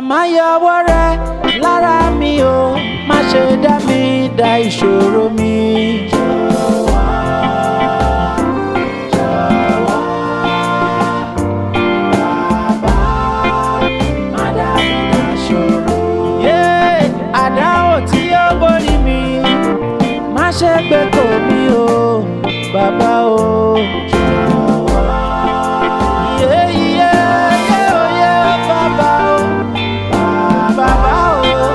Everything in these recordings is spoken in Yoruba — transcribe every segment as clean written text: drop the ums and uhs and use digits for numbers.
má yọwọ́ rẹ lára mi o má ṣe dá mi dá ìṣòro mi. Ṣé gbé kò mí o bàbá o iye iye oye bàbá o bàbá o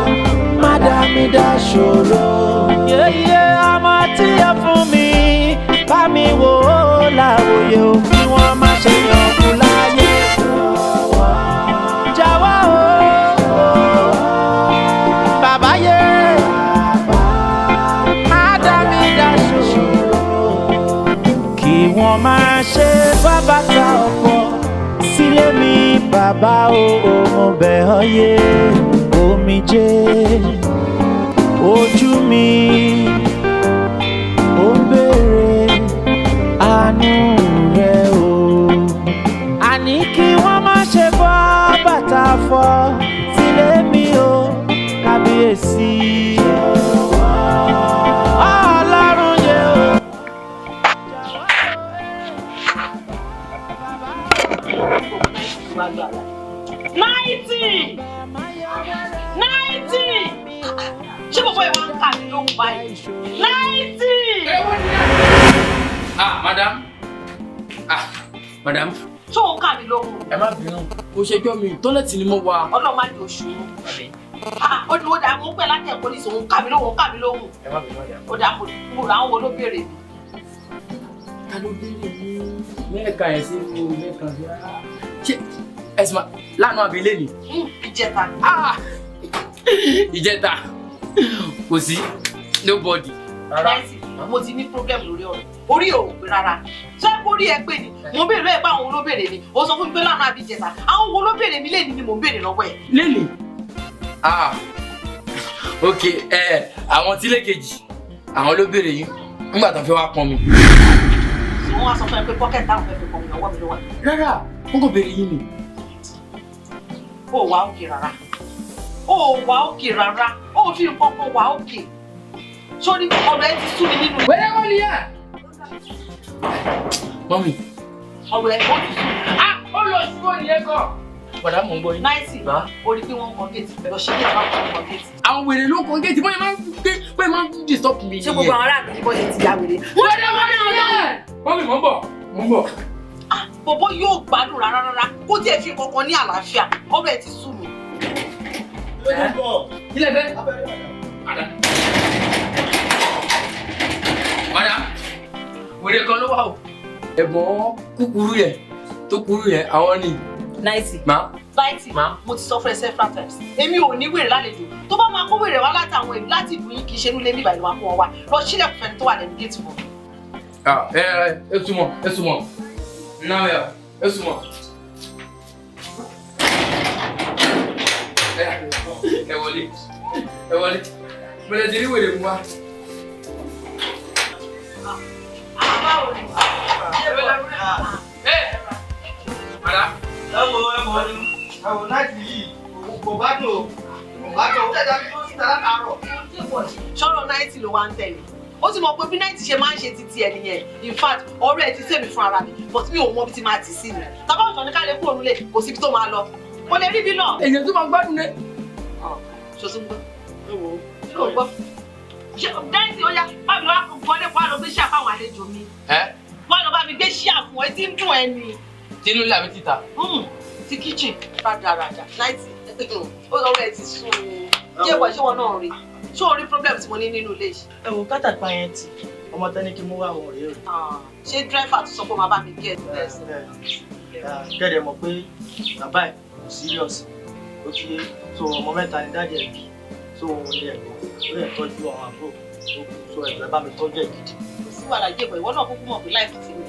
má dá mi dá ṣòro iye iye ọmọ tí ó fún mi bá mi wò ó láwòye o kí wọ́n má ṣe yàn kú láyé jọ̀wọ́ o bàbá yẹ. Wọ́n máa ṣe bàbàtà ọ̀pọ̀ sílé mi bàbá o mo bẹ̀ ọ́ yé omijé ojú mi ó ń béèrè àánú rẹ o. Àní kí wọ́n máa ṣe bàbàtà fọ́ sílé mi o kábíyèsí. Ṣé bàbá ìwà ń kà mí lóhùn báyìí? 90! Madam. Madam. Ṣé òun kà mí lóhùn? Ẹ má bínú. Ó ṣe jọ́ mi, tọ́lẹ̀tì ni mo wà. Ọlọ́run má di oṣù. Ó ní ó dà mú pẹ́ láti ẹ̀kọ́ ní sòun kà mí lóhùn, kà mí lóhùn. Ẹ má bínú ọ̀dà. Ó dà mo rà àwọn wo ló béèrè mi? Ta ló béèrè mi? Mẹ́ẹ̀ka ẹ̀ sí mi, mẹ́ẹ̀ka sí ara. Ṣé ẹ̀sìn lánàá àbí lẹ́nìí? Ìjẹta. Ìjẹta. Kò sí nobody. Láìsí mo ti ní problem lórí ọ̀rọ̀. Orí ò pé rárá. Ṣé orí ẹ pé ni? Mo béèrè lọ́wọ́ ẹ̀ pé àwọn wo ló béèrè mi. Ó sọ fún mi pé lánàá àbí ìjẹta. Àwọn wo ló béèrè mi lẹ́nìí ni mò ń béèrè lọ́wọ́ ẹ̀. Lẹ́nìí? Ok, àwọn tílé kejì, àwọn ló béèrè yín nígbà tó fẹ́ wá pọn mi. Wọ́n wá sọ fún ẹ pé pọ́kẹ́tì táwọn fẹ́ fi pọn mi lọ́wọ́ mi ló wà. Rárá, wọ́n kò béèrè yín ni. Ó wà òkè rárá. Ó wà òkè rárá. Ó fi nǹkan kan wà òkè. Sórí ọ̀rọ̀ ẹ ti sú mi nínú. Wẹ́rẹ́ wọ́n ni yá. Mọ́mí. Ọ̀rọ̀ ẹ ó ti sú mi. Ó lọ sí wọ́n ni ẹ kọ́. Bọ̀dá mò ń gbọ́ yín. 90 ó rí pé wọ́n ń kan géètì. Lọ ṣe géètì máa ń kan géètì. Àwọn wèrè ló ń kan géètì bóyá máa ń disturb mi. Ṣé gbogbo àwọn aráàlú ní bọ́ọ̀lù ti ya wèrè? Wẹ́rẹ́ wọ́n ni yá. Mọ́mí mò ń bọ̀. Bọ̀bọ̀ yóò gbádùn rárá kó tiẹ̀ fi kankan ní àlàáfíà. Ọ̀rọ̀ ẹ ti sú mi. Ilé fẹ́. Madam, wèrè kan ló wà o. Ẹ̀gbọ́n kúkúrú yẹn tó kúrú yẹn àwọn ni. 90. Ma. 90. Ma. Mo ti sọ fún ẹ several times. Èmi ò ní wèrè lálejò. Tó bá máa kó wèrè wá láti àwọn èlú láti ìlú yín kì í ṣe inú ilé nígbà ìlú máa kó wọn wá. Lọ sílẹ̀ kò fẹ́ni tó wà lẹ́nu géètì fún mi. Ẹ súnmọ́. Náà yà, ẹ súnmọ́. Ẹ wọlé. Bẹ̀rẹ̀ ti rí wèrè mú wa. Madam. Ẹ wo láti yìí kò bá tó ó tẹ̀dá bí ó ti tẹ̀lá kàárọ̀. Ṣọ́rọ̀ 90 ló wá ń tẹ̀lé. Ó ti mọ̀ pé bí 90 ṣe máa ń ṣe títí ẹ nìyẹn. In fact, ọ̀rọ̀ ẹ ti sèmi fún ara mi, but mi ò mọ bí ti máa tì sí mi. Tàbá ọ̀sán ní ká lè kúrò nílé, kò síbi tó máa lọ. Kò lè rí bí náà. Èèyàn tó máa gbádùn ní. Ṣòṣùn gbọ́. Ṣé o gbọ́? Ṣé 90 ó yá, bá mi lọ wọlé kó àlọ́ gbé ṣíà fáwọn àlejò mi. Wọ́n lọ bá mi gbé ṣíà fún ẹ tí ń dùn ẹ ni. Tinú ilé àbí títa? Ti kitchen rádaràdà 90 ó lọ́rọ̀ ẹ ti sún mi. Ṣé wọn náà rí? Ṣé o rí problem tí mo ní nínú ilé yìí? Ẹ wo kátàpá yẹn tì ọmọ tẹ́ni kí mú wá àwọn ọ̀rẹ́ rẹ̀. Ṣé dírẹ́fà tó sọ pé màá bá mi gẹ̀ kẹ́dẹ̀ mọ̀ pé bàbá ẹ̀ kò serious ó ti yé so ọmọ mẹ́ta ni dáàdì ẹ̀ bí so òun ni ẹ̀gbọ́n ó lè tọ́jú àwọn àbúrò tó kù so ẹ̀gbọ́n bá mi tọ́jú ẹ̀ gidi. Kò sí wàhálà jẹ́bọ̀ ìwọ náà kúkú mọ̀ pé láìpẹ́ ti mi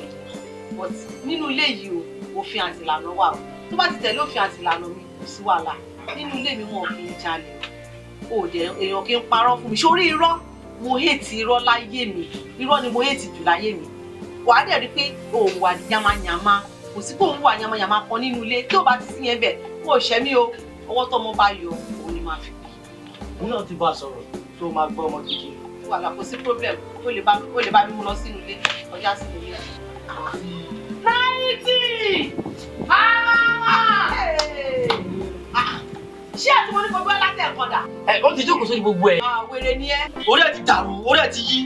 but nínú ilé yìí o òfin àti ìlànà wà o tó bá ti tẹ̀lé òfin àti ìlànà mi kò sí wàhálà nínú ilé mi wọn kì í jalè o dẹ̀ èèyàn kì í parọ́ fún mi sórí irọ́ mo hate irọ́ láyé mi irọ́ ni mo hate jù láyé mi wàá dẹ̀ rí pé òun wà yamayama kò sí kó òun wà yamayama kan nínú ilé tí ò bá ti sí yẹn bẹ̀ kó o ṣẹ́ mi o ọwọ́ tọ́mọ bá yọ òun ni máa fi pè. Òun náà ti bá sọ̀rọ̀ tó máa gbọ́ ọmọ gidi. Wàhálà kò sí problem ó lè bá mi mú lọ sínú ilé ọjà sínú ilé. 90! Ṣé àti mo ní gbogbo láti ẹ̀kọ́ dà? Ó ti jókòó sórí gbogbo ẹ̀. Wèrè ni ẹ́. Orí ẹ̀ ti dàrú, orí ẹ̀ ti yí.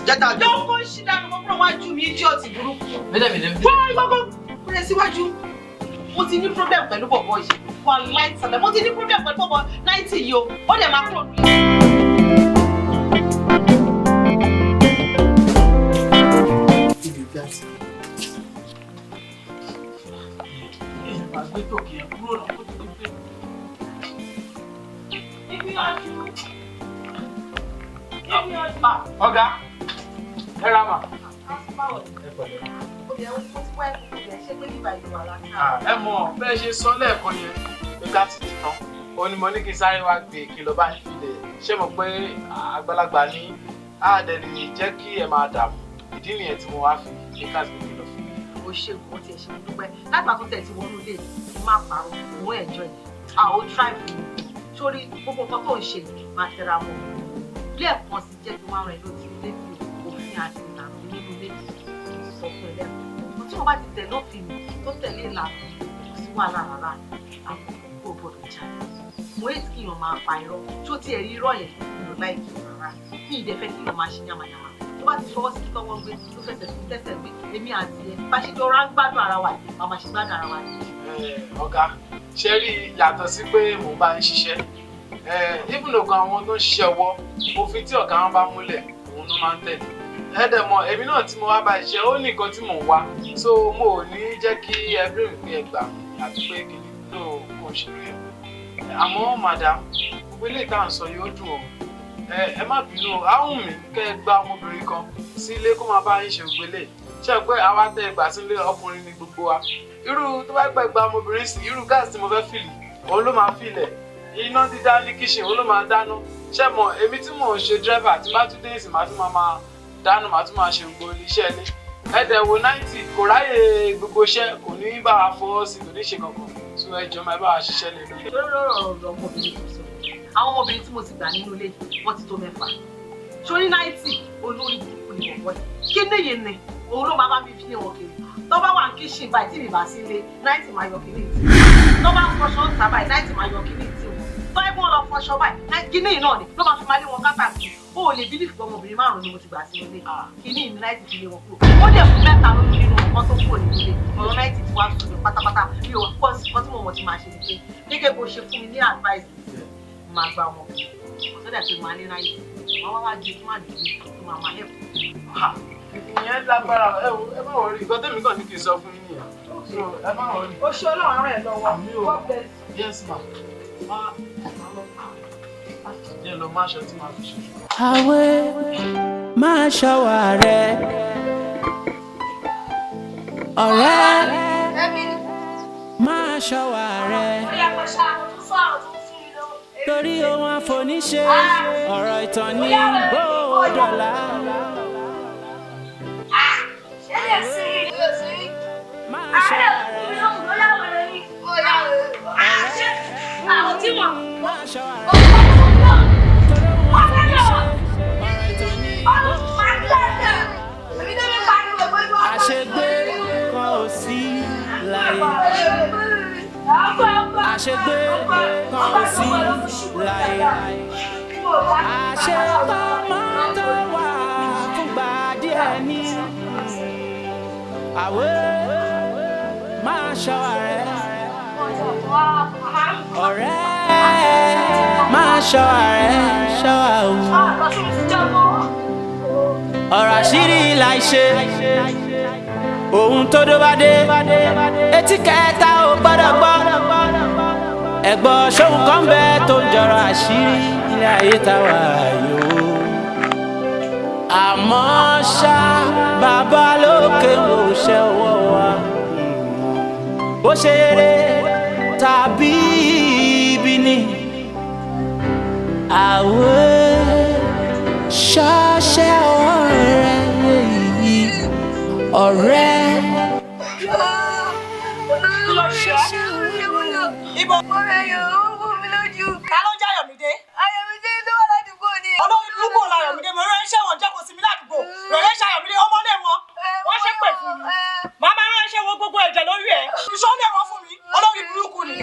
Jẹ́ta jọ. Yóò kó ṣí dànù gbogbo wájú mi idiot burúkú. Mẹ́lẹ̀mẹ́lẹ̀. Wọ́n gbogbo rẹ̀ síwájú. Mo ti ní problem pẹ̀lú bọ̀bọ̀ yìí. Wà láì sàlẹ̀. Mo ti ní problem pẹ̀lú bọ̀bọ̀ 90 yìí o. Ó dẹ̀ máa kúrò nílé. Ọ̀gá, ẹ ra mà. Ẹ mọ̀ bẹ́ẹ̀ ṣe sọ lẹ́ẹ̀kan yẹn pé ká ti ti tán. Ó ní mo ní kí n sáré wá gbé kí lọ bá ń filẹ̀. Ṣé mo pé àgbàlagbà ní àdẹ̀lẹ̀ jẹ́ kí ẹ máa dààmú? Ìdí nìyẹn tí mo wá fi ní ká gbé kí lọ fi. O ṣe kò tiẹ̀ ṣe dúpẹ́ lágbà tó tẹ̀ tí wọnú ilé mi máa pààrọ̀ òun ẹ̀jọ́ yìí. Àwọn tribe mi sórí gbogbo nǹkan tó ń ṣe máa tẹra mọ́. Lẹ́ẹ̀kan sí jẹ́ kí wọ́n rẹ̀ lójú ilé mi òfin àti ìlànà nínú ilé mi sọ fún ẹ lẹ́kọ̀ọ́. Tí wọ́n bá ti tẹ̀ lófin mi tó tẹ̀lé ìlànà kò sí wàhálà rárá àwọn kò gbọdọ̀ jáde. Mo èyí kí èèyàn máa pa irọ́ tó tiẹ̀ rí irọ́ yẹn nínú láì kí rárá. Ní ìdẹ́fẹ́ kí èèyàn máa ṣe yàmàyàmà. Tó bá ti fọwọ́ sí tọ́wọ́ gbé tó fẹsẹ̀ sí tẹ́sẹ̀ gbé èmi àti ẹ bá ṣe jọ rán gbádùn ara wa yìí máa ṣe gbádùn ara wa yìí. Ọ̀gá, ṣe rí yàtọ̀ sí pé mò ń bá ń ṣiṣẹ́. Even ogun àwọn tó ń ṣiṣẹ́ ọwọ́ òfin tí ọ̀gá wọn bá múlẹ̀ òun ló máa ń tẹ̀lé. Ẹ̀dẹ̀ mọ̀ èmi náà tí mo wá bá iṣẹ́ ó ní nǹkan tí mò ń wá so mo ò ní jẹ́ kí ẹbí mi pé ẹgbà àti pé kí ni tó kò ṣe rí ẹ̀. Àmọ́ madam gbogbo ilé ìta à ń sọ yóò dùn ọ́. Ẹ má bínú áhùn mi kẹ́ ẹ gba ọmọbìnrin kan sílé kó máa bá yín ṣe ògbélé. Ṣé pé àwa tẹ ẹgbà sílé ọkùnrin ni gbogbo wa. Irú tó bá gbẹ gba ọmọbìnrin sí irú gáàsì tí mo fẹ́ fìlì òun ló máa fìlẹ̀. Iná dídá ní kíṣìn òun ló máa dáná. Ṣé mọ̀ èmi tí mò ń ṣe dírẹ́fà tí bá tún dé ìsìn máa tún máa dáná máa tún máa ṣe gbogbo iṣẹ́ ilé. Ẹ̀dẹ̀ wo 90 kò ráyè gbogbo iṣẹ́ kò ní bá wa fọwọ́ sí kò ní ṣe kankan. So ẹjọ́ máa bá wa ṣiṣẹ́ lé lórí. Lọ́rọ̀ ọmọbìnrin tó sọ. Àwọn ọmọbìnrin tí mo ti gbà nínú ilé wọ́n ti tó 6. Sórí 90 olórí burúkú ni bọ̀bọ̀ yìí. Kí nìyẹn ni òun ló máa bá mi fi hàn kiri. Tó bá wà ní kíṣìn báyìí tí mi bá sí ilé 90 máa yọ kíní ìtì. Tó bá ń fọṣọ ń ta báyìí 90 máa yọ kíní ìtì wọn. Tó ẹ bọ́n lọ fọṣọ báyìí kíní náà ni ló máa fi máa lé wọn káàkiri. O ò lè bílífù pé ọmọbìnrin 5 ni mo ti gbà sí ilé. Kíní ìní 90 ti lé wọn kúrò. Ó dẹ̀ fún 3 lórí nínú wọn tó kúrò nínú ilé. Ọ̀rọ̀ 90 ti wá sóde pátápátá bí o pọ̀ sí ọtí mo ti máa ṣe ni pé gẹ́gẹ́ bó ṣe fún mi ní advice máa gba ọmọbìnrin. Ọ̀sọ́dà pé máa ní 90. Wọ́n wá di kí máa dìde tó máa help. Ìyẹn lágbára ẹ má wọrí nǹkan tẹ́mi kàn ní kí n sọ fún yín nìyẹn. So ẹ má wọrí. Ó ṣe Ọlọ́run rẹ̀ lọ́wọ́. Àmì o. Yes ma. Díẹ̀ lọ máa ṣe tí màá fi ṣe. Àwẹ̀ máa ṣọ́wà rẹ̀ ọ̀rẹ́ máa ṣọ́wà rẹ̀ torí ohun àfoníṣe ọ̀rọ̀ ìtàn ní gbóòdọ̀lá. Máa ṣọ́wà rẹ̀ máa ṣọ́wà rẹ̀. Àṣegbé kan ò sí láyé. Àṣegbé kan ò sí láyé. Àṣepọ̀ máa tó wà fúngbà díẹ̀ ní. Àwẹ̀ máa ṣọ́wà rẹ̀. Ọ̀rẹ́ máa ṣọ́wà rẹ̀ ṣọ́wà òun. Ọ̀rọ̀ àṣírí láìṣe ohun tó dó bá dé etí kẹta ò gbọ́dọ̀ gbọ́ ẹ̀gbọ́n ṣóhun kan bẹ tó ń jọrọ àṣírí ilé ayé táwa yòó. Àmọ́ ṣá bàbá lókè wò ṣe ọwọ́ wa bó ṣe eré tàbí ibi ni àwẹ̀ ṣọ́ṣẹ́ ọ̀rẹ́ yìí ọ̀rẹ́. Ibo. kò sí mi ládùúgbò rẹ̀rẹ̀ ṣayọ̀mílẹ̀ ọmọlé wọn wọ́n ṣe pè fún mi màmá rán ṣe wo gbogbo ẹ̀jẹ̀ lórí ẹ̀ ìṣọ́ lè wọ́n fún mi olórí burúkú ni.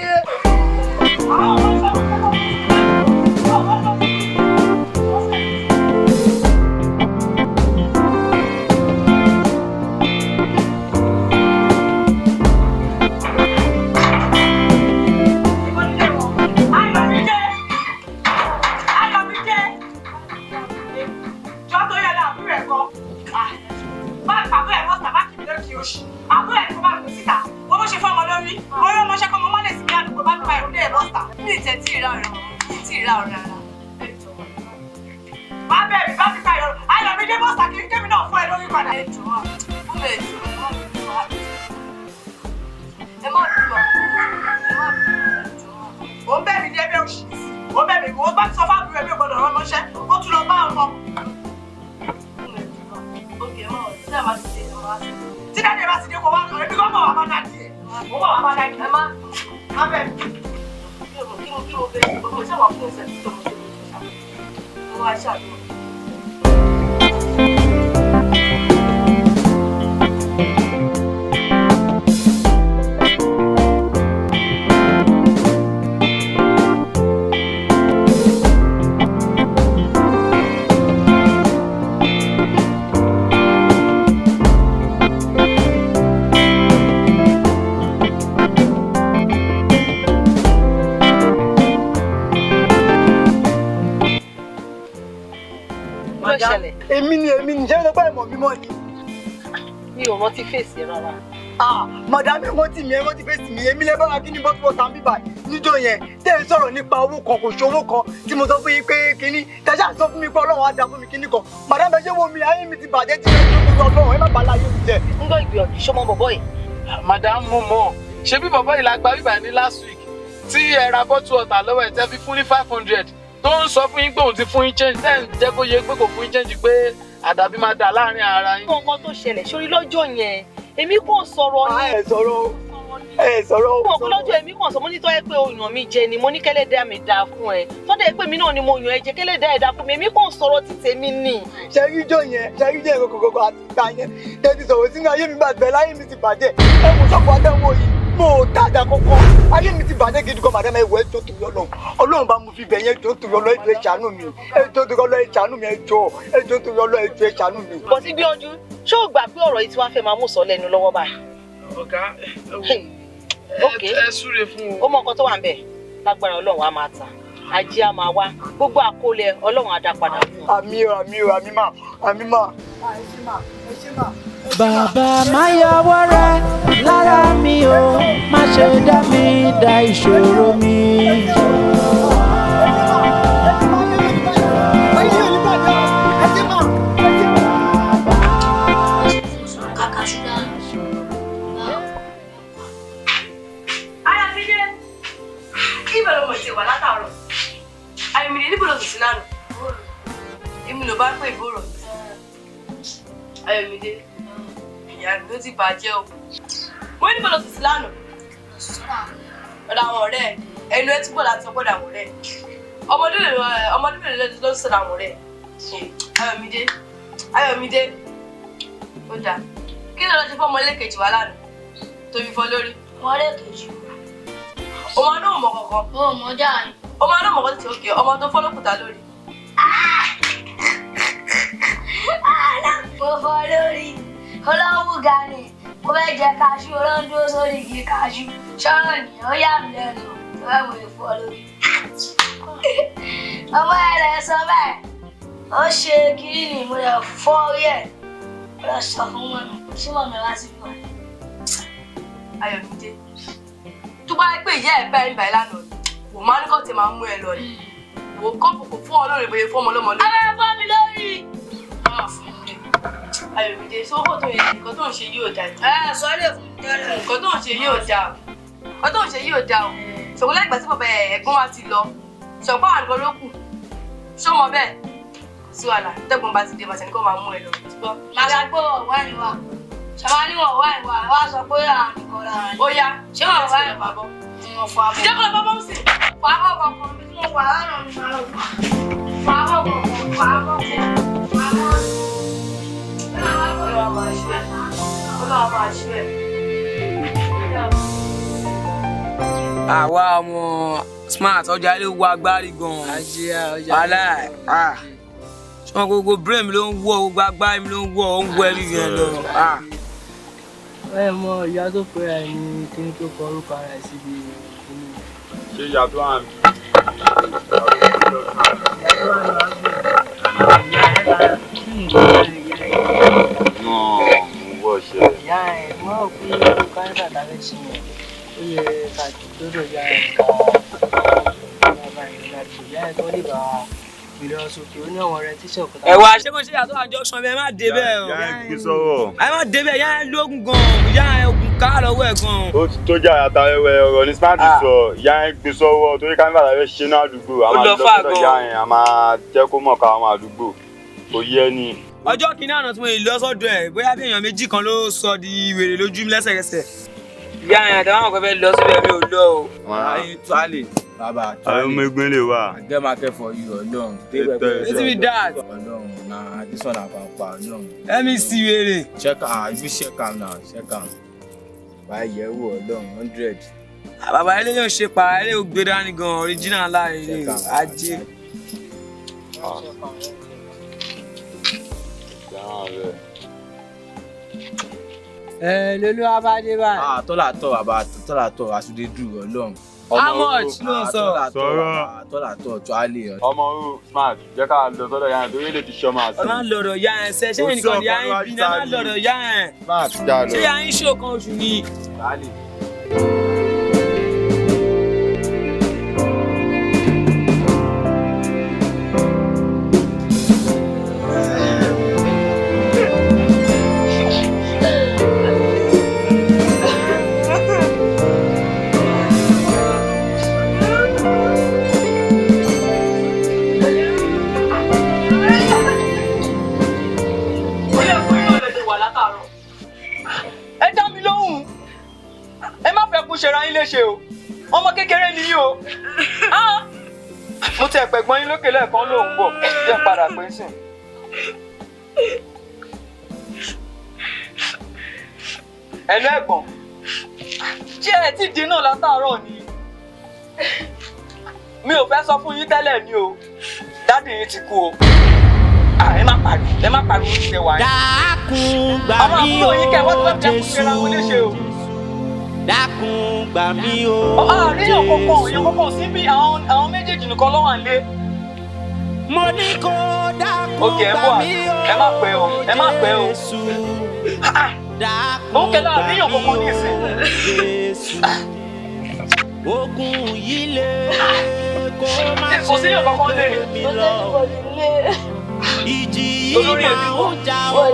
èmi ni jẹ́ lọ́gbà ìmọ̀ mímọ́ ni. mi ò rántí fèsì rárá. Màdàmí rántí mi rántí fèsì mi èmi lẹ́bàá kí ni bọ́tú bọ́tà ń bíbà níjọ́ yẹn tẹ́ ẹ sọ̀rọ̀ nípa owó kan kò ṣòwò kan tí mo sọ fún yín pé kínní tẹ́sà sọ fún mi pé Ọlọ́run á dá fún mi kínní kan màdàmí ẹ ṣé wo mi ayé mi ti bàjẹ́ tí mo sọ Ọlọ́run ẹ má bàa láyé mi jẹ. ń gbọ́ ìgbìyànjú ṣọmọ bọ̀bọ̀ yìí. madam mo mọ̀ ṣé bí bọ̀bọ̀ yìí la gba bíbà ní last week tí ẹ ra bọ́tù ọ̀tà lọ́wọ́ ẹ̀ tẹ́ fi fún ní 500 tó ń sọ fún yín pé òun ti fún yín change ten jẹ́ kó yẹ pé kò fún yín change pé àdàbí máa dà láàrin ara yín. nǹkan tó ṣẹlẹ̀ sórí lọ́jọ́ yẹn èmi kò sọ̀rọ̀ ni. ẹ sọ̀rọ̀. mo kọ́ lọ́jọ́ èmi kàn sọ mo ní tọ́ ẹ pé oyàn mi jẹ ni mo ní kẹ́lẹ́dẹ́ mi dáa fún ẹ tọ́dọ̀ ẹ pé mi náà ni mo yàn ẹ jẹ kẹ́lẹ́dẹ́ ẹ dáa fún mi èmi kàn sọ̀rọ̀ ti tèmi ni. ṣẹ́ríjọ́ yẹn kòkòkò àti ìta yẹn tẹ́tí sọ̀rọ̀ sínú ayé mi bàjẹ́ láyé mi ti bàjẹ́ ẹ mú sọ́kọ̀ àdánwò yìí mo ò dáadáa kọ́kọ́ ayé mi ti bàjẹ́ gidi gan màdàmá ẹ̀wọ̀ ẹjọ́ tó yọ lọ Ọlọ́run bá mo fi bẹ̀ yẹn ẹjọ́ tó yọ lọ ẹjọ́ ìṣàánú mi ẹjọ́ tó yọ lọ ìṣàánú mi ẹjọ́ tó yọ lọ ẹjọ́ ìṣàánú mi. bọ́ sí Gbénjú ṣé o gbà pé ọ̀rọ̀ yìí tí wàá fẹ́ máa mú sọ lẹ́nu lọ́wọ́ báyìí. ọ̀gá ẹ súre fún o. ó mọ nǹkan tó wà ń bẹ̀ lágbára Ọlọ́run á máa tà ajé á máa wá gbogbo àkólẹ̀ Ọlọ́run á dá padà fún ọ. àmì mà. Bàbá má yọwọ́ rẹ lára mi o, má ṣe dá mi dá ìṣòro mi. Èmi ló bá pè ìbòrò. Ayọ̀mídé, ìyá mi ló ti bàjẹ́ o. Wọ́n ní bọ́lá tuntun lánàá. Ọ̀dà àwọn ọ̀rẹ́ ẹ̀, ẹnu ẹ túbọ̀ láti ọgbọ́dà àwọn ọ̀rẹ́ ẹ̀. Ọmọdé mélòó ló ń sọ̀rọ̀ àwọn ọ̀rẹ́ ẹ̀. Ayọ̀mídé, ó dáa. Kí ló lọ ṣe fún ọmọ ẹlẹ́kejì wa lánàá? Tóbi fọ́ lórí. Ọmọ ẹlẹ́kejì. Ọmọ náà mọ̀ kankan. Ó mọ̀ dáa ni. Ọmọ náà mọ̀ kankan ti òkè, ọmọ tó fọ́ lókùtà lórí. Mo fọ́ lórí olówó gani mo fẹ́ jẹ kaṣú olóńdó sórí igi kaṣú ṣọ́rọ̀ ni ó yà mí lẹ́nu tó fẹ́ mo lè fọ́ lórí. ọmọ ẹ̀rẹ̀ sọ bẹ́ẹ̀ ó ṣe kiri ni mo lè fọ́ orí ẹ̀ ó lọ sọ fún mọ́mi sí mọ́mi wá sí fún ẹ. Ayọ̀mídé tó bá pè ìyá ẹ̀ bẹ́ẹ̀ nígbà ìlànà wò máa ní kọ́ ti máa mú ẹ lọ ni wò kọ́pù kò fún ọ lórí bóyá fún ọmọ lọ́mọ lórí. abẹ́rẹ́ fọ́ mi lórí. Ayọ̀mídé sọ́kò tó yẹ nǹkan tó ń ṣe yóò dáa. Sọ lè fún mi tẹ́lẹ̀. Nǹkan tó ń ṣe yóò dáa o. Nǹkan tó ń ṣe yóò dáa o. Ṣòwò láìgbà tí bàbá ẹ̀gbọ́n wa ti lọ. Ṣọ̀pọ̀ àwọn nǹkan ló kù. Ṣó mọ bẹ́ẹ̀? Sí wàhálà tẹ́gbọ́n bá ti dé bàtà ní kó máa mú ẹ lọ. Màá gbọ́ ọ̀wá ìwà. Ṣàmá ní wọ̀n wá ìwà wá sọ pé àwọn nìkan lára ni. Ó yá. Ṣé wọ́n wá ìwà bọ́? Mo fọ abọ́. Ìjọba lọ bọ́ sí. Fọ abọ́ kọ̀ọ̀kan bí mo wà lánàá ni màá lọ fọ. Fọ abọ́ kọ̀ọ̀kan, fọ abọ́ kọ̀ọ̀kan, fọ abọ́. Ọlọ́run máa ṣe ẹ̀. Àwa ọmọ smart ọjà ilé wo agbárí gan-an. Wàhálà ṣọ́n gbogbo brain mi ló ń wọ̀ gbogbo agbárí mi ló ń wọ̀ ó ń wọ ẹbí yẹn lọ. Ẹ mọ ìyá tó pé ẹ ní kíní tó kọ orúkọ ara ẹ síbi kíní. Ṣé ìyá tó hàn mí? Ìyá ẹ̀ mọ́ òkú orúkọ ẹ̀ bàtà fẹ́ ṣe yẹn. Ó yẹ ká tó lọ ya ẹ̀ ká bàbá ìyá ẹ̀ tó lè bá ìlọ sókè ó ní àwọn ọ̀rẹ́ tíṣọ̀ kọta. Ẹ wá ṣé mo ṣe yàtọ̀ àjọ sàn bẹ́ẹ̀ má dé bẹ́ẹ̀ o. Ẹ má dé bẹ́ẹ̀ yá ẹ lógun gan-an yá ẹ ogun ká lọ́wọ́ ẹ̀ gan-an. Ó ti tó jà yàtọ̀ ẹwẹ́ ọ̀rọ̀ ní smart sọ ìyá ẹ gbé sọ́wọ́ torí káńtà rẹ̀ ṣe náà àdúgbò a máa lọ sọ́dọ̀ ìyá ẹ a máa jẹ́ kó mọ̀ ká àwọn àdúgbò kò yẹ ni. Ọjọ́ kìíní àná tí mo lè lọ sọ́dọ̀ ẹ̀ bóyá bí èèyàn méjì kan ló sọ di wèrè lójú mi lẹ́sẹ̀kẹsẹ̀. Ìyá ẹ̀ àtàwọn àwọn kan fẹ́ lọ síbẹ̀ mi ò lọ o. Ayé tó a lè. Baba, àwọn ọmọ ẹgbẹ́ lè wà. I get market for you alone. Wetin be that? Alone, nah, this one na papa alone. Let me see wèrè. Check am, if you check am now, check am. Wàá yẹ̀ wò alone 100. Bàbá ilé yóò ṣe pa ilé ò gbé dání gan original láàrin ilé ajé. Lolú abájé báyìí. Tọ́lá tọ̀ bàbá tọ́lá tọ̀ àtúndé dùn alone. How much ló ń sọ? Tọ́lá tọ̀ Charlie. Ọmọ orú smart jẹ́ ká lọ sọ́dọ̀ ìyá ẹ torí lè ti ṣọ́ máa sí. Ẹ má lọ̀rọ̀ ya ẹ̀ ṣẹ́ ṣé nìkan ni ya ń bí ní ẹ má lọ̀rọ̀ ya ẹ̀. Smart já lọ. Ṣé ya ń ṣó kan oṣù ni? Charlie. ṣera yín léṣe o ọmọ kékeré ni yín o mo ti ẹ̀pẹ̀gbọ́n yín lókè lẹ́ẹ̀kan lòun bọ̀ jẹ́ padà pé sìn. ẹnu ẹ̀gbọ́n ṣé ẹ ti dín náà látàárọ̀ ni mi ò fẹ́ sọ fún yín tẹ́lẹ̀ ni o dádì yín ti kú o ẹ má pariwo ní ṣe wà yín. dákun gbà mí o Jésù dákun gbà mí o Jésù. èèyàn kọ̀ọ̀kan sí bí àwọn méjèèjì nìkan ló wà nílé. mo ní kó dákun gbà mí o ẹ má pẹ́ o ẹ má pẹ́ o. ó kẹlẹ́ àríyàn kọ̀ọ̀kan ní ìsìn. ogun yìí lè kó má ṣe èmi lọ ìjì yìí máa ń jà ó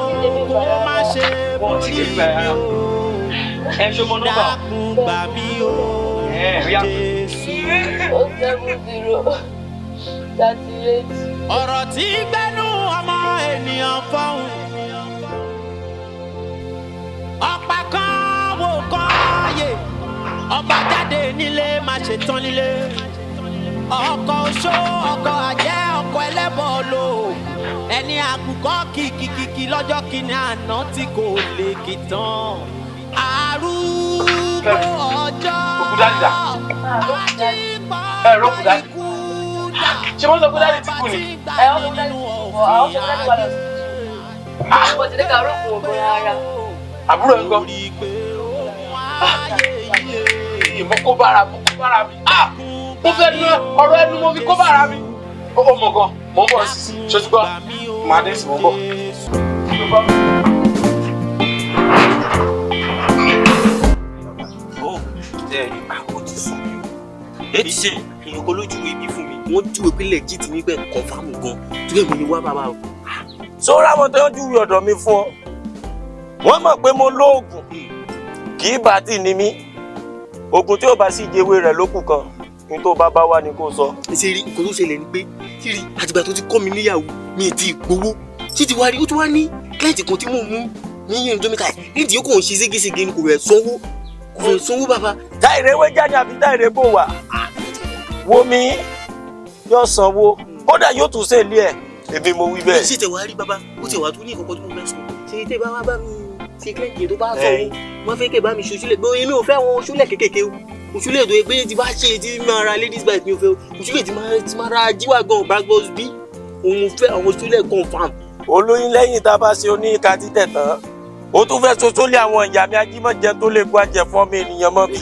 kó má ṣe borí mi o dákun gbà mí o Jésù. 7-0-38. ọ̀rọ̀ tí gbẹ́nu ọmọ ènìyàn fọ́hùn ọ̀pá kan wò kán yè ọba jáde nílé má ṣe tán nílé ọkọ oṣó ọkọ àjẹ́ ọkọ ẹlẹ́bọ lò ẹni àkùkọ kìkìkìkì lọ́jọ́ kìíní àná tí kò lè kì tán arúgbó ọjọ́ àjípọ̀ ikú ṣé wọ́n sọ pé dáàdì ti kú ni. Àwọn ọmọ dáàdì wà lọ sí àwọn ọmọ tẹ̀lé kàró kò wọ́n rárá. àbúrò ẹ̀ ń gbọ́. ìmọ̀ kó bára mi. mo fẹ́ nu ọ̀rọ̀ ẹnu mo fi kó bára mi. ó mọ̀ gan mo ń bọ̀ sí ṣoṣù gbọ́ màá dé sí mo ń bọ̀. ó ti sùn mí o ẹ ti ṣe èèyàn kan lójú ibi fún mi wọ́n júwe pé legit mi bẹ́ẹ̀ confirm gan tó yẹ mi ni wá bàbá o. sọ́ra àwọn tó ń júwe ọ̀dọ̀ mi fún ọ wọ́n mọ̀ pé mo lóògùn kì í bá tì ní mí oògùn tí ó bá sì jẹ́wé rẹ̀ lókù kan ní tó bá wá ni kó sọ. ṣe rí nǹkan tó ṣẹlẹ̀ ni pé ṣe rí àtìgbà tó ti kọ́ mi níyàwó mi ì tí ì gbowó ṣé ti wá rí ó tún wá ní kílẹ̀tì kan tí mò ń mú ní yẹn ọjọ́ mẹ́ta nídìí ó kò ń ṣe ségesège ni kò rẹ̀ sanwó bàbá. táìrè wé jáde àbí táìrè bò wá wo mi yóò sanwó kódà yóò tún ṣe ilé ẹ̀ èmi mo wí bẹ́ẹ̀. ṣé tẹ wá rí bàbá ó tẹ wá tó ní ìkọ̀kọ̀ tó mo fẹ́ sọ ṣe tẹ bá wá bá mi tí kílẹ̀ǹtì tó bá sọ wọ́n fẹ́ kẹ́ bá mi ṣoṣúlẹ̀ gbé èmi ò fẹ́ àwọn oṣúlẹ̀ kékèké o oṣúlẹ̀ tó yẹ pé ti bá ṣe ti máa ra ladies bike mi ò fẹ́ oṣúlẹ̀ ti máa ra jíwá gan bragbos bí òun fẹ́ àwọn oṣúlẹ̀ confam. olóyin lẹ́yìn tá a bá ṣe oníka títẹ̀ tán ó tún fẹ́ ṣoṣúlẹ̀ àwọn ìyá mi ajímọ̀jẹ tó lè kó àjẹ fún mi ènìyàn mọ́ bí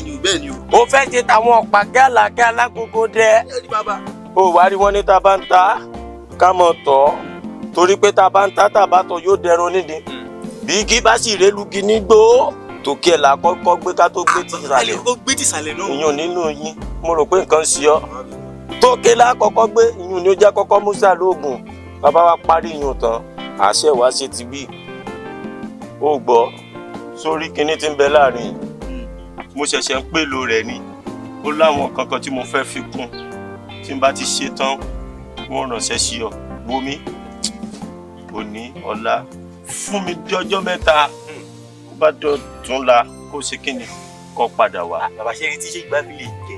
ó fẹ́ ṣe tàwọn ọ̀pá gálàgá alágogo dẹ́ ó wá rí wọn ní tá a bá ń ta ká mọ̀ tọ́ torí pé tá a bá ń ta tá a bá tọ́ yóò dẹrun nídìí bí igi bá sì rélugi nígbó tòkè ẹ̀ là kọ́kọ́ gbé ká tó gbé tìsàlẹ̀ ìyún nínú yín mo rò pé nǹkan ṣe ọ́ tòkè là kọ́kọ́ gbé ìyún ni ó já kọ́kọ́ musa lóògùn bàbá wa parí ìyún tán àṣẹ wá ṣe ti bí ó gbọ́ sórí kinní tí ń bẹ láàrin mo ṣẹ̀ṣẹ̀ ń pèlò rẹ̀ ni ó láwọn kankan tí mo fẹ́ fi kún tí n bá ti ṣe tán wọ́n ránṣẹ́ sí ọ wómi òní ọ̀la fún mi bí ọjọ́ mẹ́ta kó bá dọ̀tún la kó ṣe kíni kó padà wá. bàbá ṣe rí tí ṣe ìgbà fi lè jẹ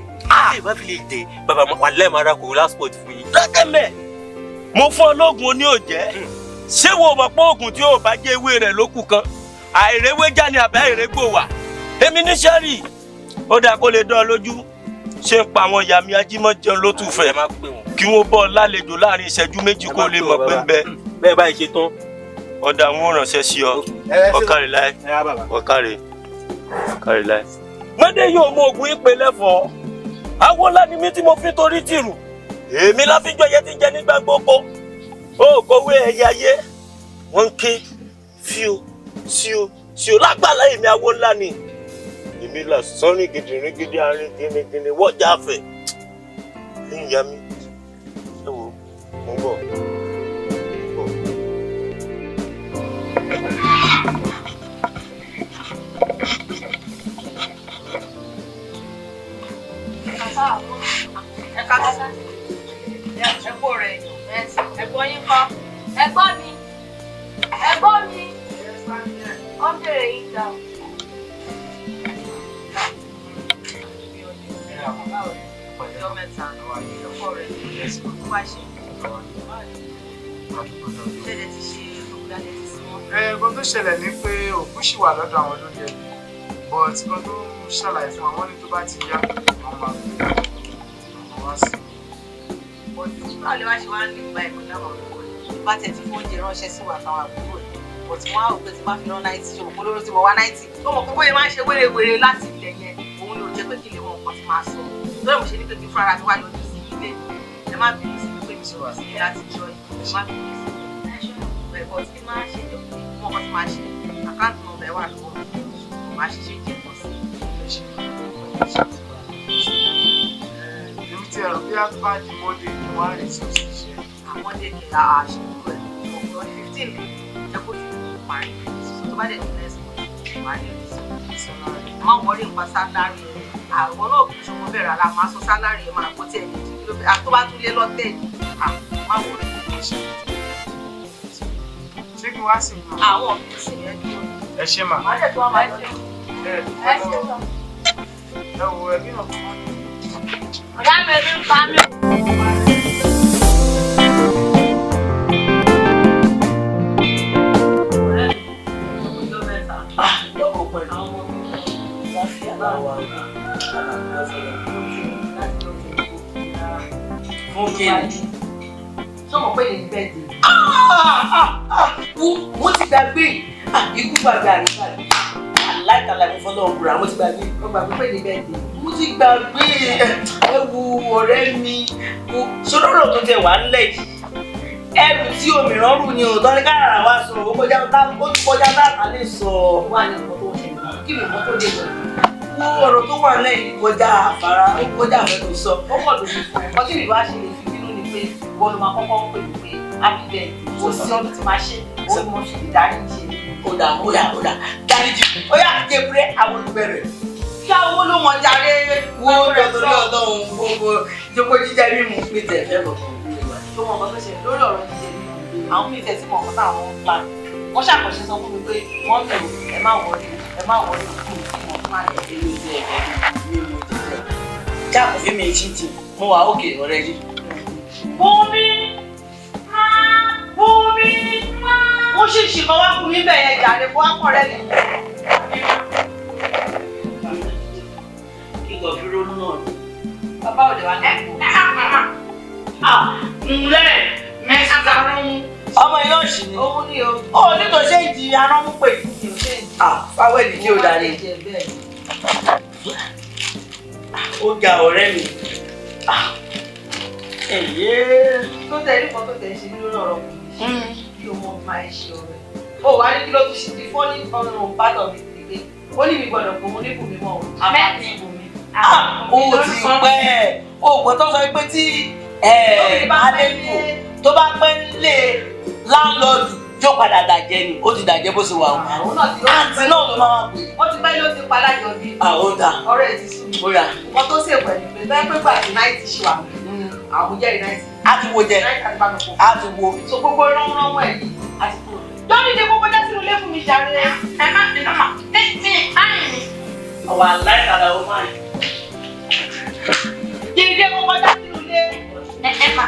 ìgbà fi lè jẹ bàbá wà lẹ́ẹ̀mọ́ ara kò lásìkò fún yín. lákẹ́mẹ̀ mo fún ọ lóògùn oní òjẹ́ ṣé wo mọ̀ pé oògùn tí yóò bá jẹ́ ewé rẹ̀ lókù kan àìrèwéjà ni àbẹ́ àìrègbò wà èmi ní sẹ́rì ó dáa kó lè dán ọ lójú ṣé ń pa àwọn ìyá mi ajímọ̀jẹun ló tún fẹ́ kí wọ́n bọ́ ọ lálejò láàrin ìṣẹ́jú méjì kó lè mọ̀ pé ń bẹ. bẹ́ẹ̀ báyìí ṣe tán. ọ̀dà wọn ránṣẹ́ sí ọ ọ̀kàrí láì ọ̀kàrí láì. mọ́dé yóò mú oògùn ìpè lẹ́fọ̀ọ́ àwọn ńlá ni mí tí mo fi torí tìrù èmi láfíjọ yẹ ti jẹ nígbà gbogbo ó kọ̀wé ẹ̀yà ayé wọ́n ń ké fíò síò lágbàlá èmi àwọn ńlá ni èmi là sọ́rin gidigidi arin gínígíní wọ́jà fẹ̀ ní ìyá mi ẹ wò mo ń bọ̀. Ẹ̀gbọ́n yín kọ́. Ẹ̀gbọ́n mi ó ń bèrè yín ga o. Ọjọ́ mẹ́ta lọ́kọ̀ rẹ̀ ló wá ṣe. Ṣẹlẹ̀ ti ṣe òkúdálẹ̀ ti sí wọn. Nǹkan tó ṣẹlẹ̀ ni pé òkú ṣì wà lọ́dọ̀ àwọn olórí ẹbí but nǹkan tó ṣàlàyé fún àwọn ní tó bá ti yá àwọn máa gbé àwọn wá sí. Báwo lè wá ṣe wá ní ìgbà ìmọ̀ náà wọ̀ bá tẹ̀ tí fún oúnjẹ ránṣẹ́ sí wa àtàwọn àbúrò rẹ̀ but wọ́n á rò pé tí máa fi rán 90 ṣe òkú lóró tí mo wá 90 ó mọ̀ pé bóyá máa ń ṣe wérewère láti ilẹ̀ yẹn òun ni ò jẹ́ pé kí lè mọ nǹkan tí máa sọ lórí mo ṣe ní pé kí fúnra mi wá yọjú sí ilé ẹ má bínú sí pé mi ṣe wà sí ilé láti jọ ẹ má bínú sí ẹ bọ̀ tí máa ṣe mọ̀ nǹkan tí máa ṣe àkáǹtì nọ́mbà ẹ wà lọ́wọ́ mi máa ṣiṣẹ́ jẹ́ pọ̀ sí èmi ti ẹ̀rọ bí àtúbà di mọ́dé ni wọ́n á rí sí òṣìṣẹ́. àwọn dé kí a ṣètò ẹ̀ ọ̀pọ̀ 15 jẹ́ kó fi parí tó bá dẹ̀ ní next month wà á lè rí sí sálárì. má wọlé nípa sálárì àwọn náà kì í ṣọmọ bẹ̀rẹ̀ ara máa sọ sálárì ẹ̀ máa kọ́ tí ẹ̀ ní ìdílé lóbi àti tó bá tún lé lọ́tẹ̀ má wọlé. ṣé kí wá sí i. àwọn òbí sì yẹn dúró. ẹ ṣe mà. má dẹ̀ tó wà máa ṣe. ẹ wo ẹbí náà fún wọn. Ọ̀gá mi ẹbí ń pa mí. Fún kíni? Sọ́mọ̀ pé lè bẹ́ẹ̀ dé. Mo ti gbàgbé ikú gbàgbé àrígbàgbé. Láìkàlà mi fọ́lọ́ ọ̀gbùrà mo ti gbàgbé. Mo gbàgbé pé lè bẹ́ẹ̀ dé. Mo ti gbàgbé ẹ wo ọ̀rẹ́ mi. Sọ́dọ̀rọ̀ tó tẹ̀ wá ńlẹ̀ yìí. Ẹrù tí òmìrán rù ni òótọ́ ní káàrà wá sọ. Ó kọjá táàkà lè sọ. Wà ní ọ̀pọ̀ tó ṣe kí ni ọ̀pọ̀ tó dé lọ. Ọ̀rọ̀ tó wà lẹ́yìn kọjá àfárá, ó kọjá àfẹ́ tó sọ. Ó pọ̀ lórí fún ẹ̀. Ọtí ìlú àṣẹ lè fi bínú ni pé wọ́n ló máa kọ́kọ́ ń pè mí pé happy birthday. Ó sí ọdún tí máa ṣe, ó ní mo ṣe lè dárí jì. Kódà dárí jì. Ó yà á jẹ pé àwọn olùbẹ̀rẹ̀. Kí àwọn ló mọ jàre wo lọ́dọ̀ òun gbogbo ìjókòó jíjẹ mímu pé tẹ̀ fẹ́ lọ. Tó mọ ọkọ tó ṣe lórí ọ̀rọ̀ jíjẹ mímu. Àwọn mí tẹ̀sí mọ̀ ọ̀kan táwọn ń pa. Wọ́n ṣàkọsí sọ fún mi pé wọ́n bẹ̀rù ẹ má wọlé jáàpù fí mi ìṣìtì mo wà òkè ọ̀rẹ́ yìí. Bùnmi! Bùnmi! Mo ṣe ṣìṣì kan wá fún mi bẹ̀ yẹn jàre fún akọ̀rẹ́ mi. Kíkọ̀ fi ronú náà ni. Bàbá òde wa ní. Ǹlẹ́ mẹ́sàn-án aránmú. Ọmọ iná ṣì ni. Òun ni o. Ó nítorí ṣé ìdí aránmú pè. Fáwọ́ ìdí tí ó darí. Ó ga ọ̀rẹ́ mi. Tó tẹ̀lé kan tó tẹ̀ ṣe lórí ọ̀rọ̀ mi. Kí o mọ máa ṣe ọ̀rẹ́. Ó wá ní kí ló tún ṣe ti fọ́ọ̀nì ọ̀run bàtọ̀ mi tètè. Ó ní mi gbọ́dọ̀ gbòmù ní bùnmi mọ́ o. Àmọ́ ti bùnmi. Ó ti pẹ́. Òògùn tó sọ pé tí Adékù tó bá pẹ́ nílé láńlọ́ọ̀dù yóò padà dàjẹ́ ni. Ó ti dàjẹ́ bó ṣe wà o. Àǹtí náà ló máa pè. Ó ti pẹ́ ló ti palájọ bí. Àwọn dà. Ọ̀rẹ́ ti sùn. Ó yà. Nǹkan tó ṣèpẹ̀ ní pé bẹ́ẹ̀ pé gbàgbé náà ti ṣe wà mí. Àwọn jẹ́rìí náà ti. A ti wo jẹ. A ti wo. So gbogbo ránwọ́ ẹ̀ yìí a ti kúrò. Lórí ìdè gbogbo dá sínú ilé fún mi jàre. Ẹ má ti nọ́mà. Ọ̀wà aláìsàlà ó máa ń. Ìdè gbogbo dá sínú ilé. Ẹ má.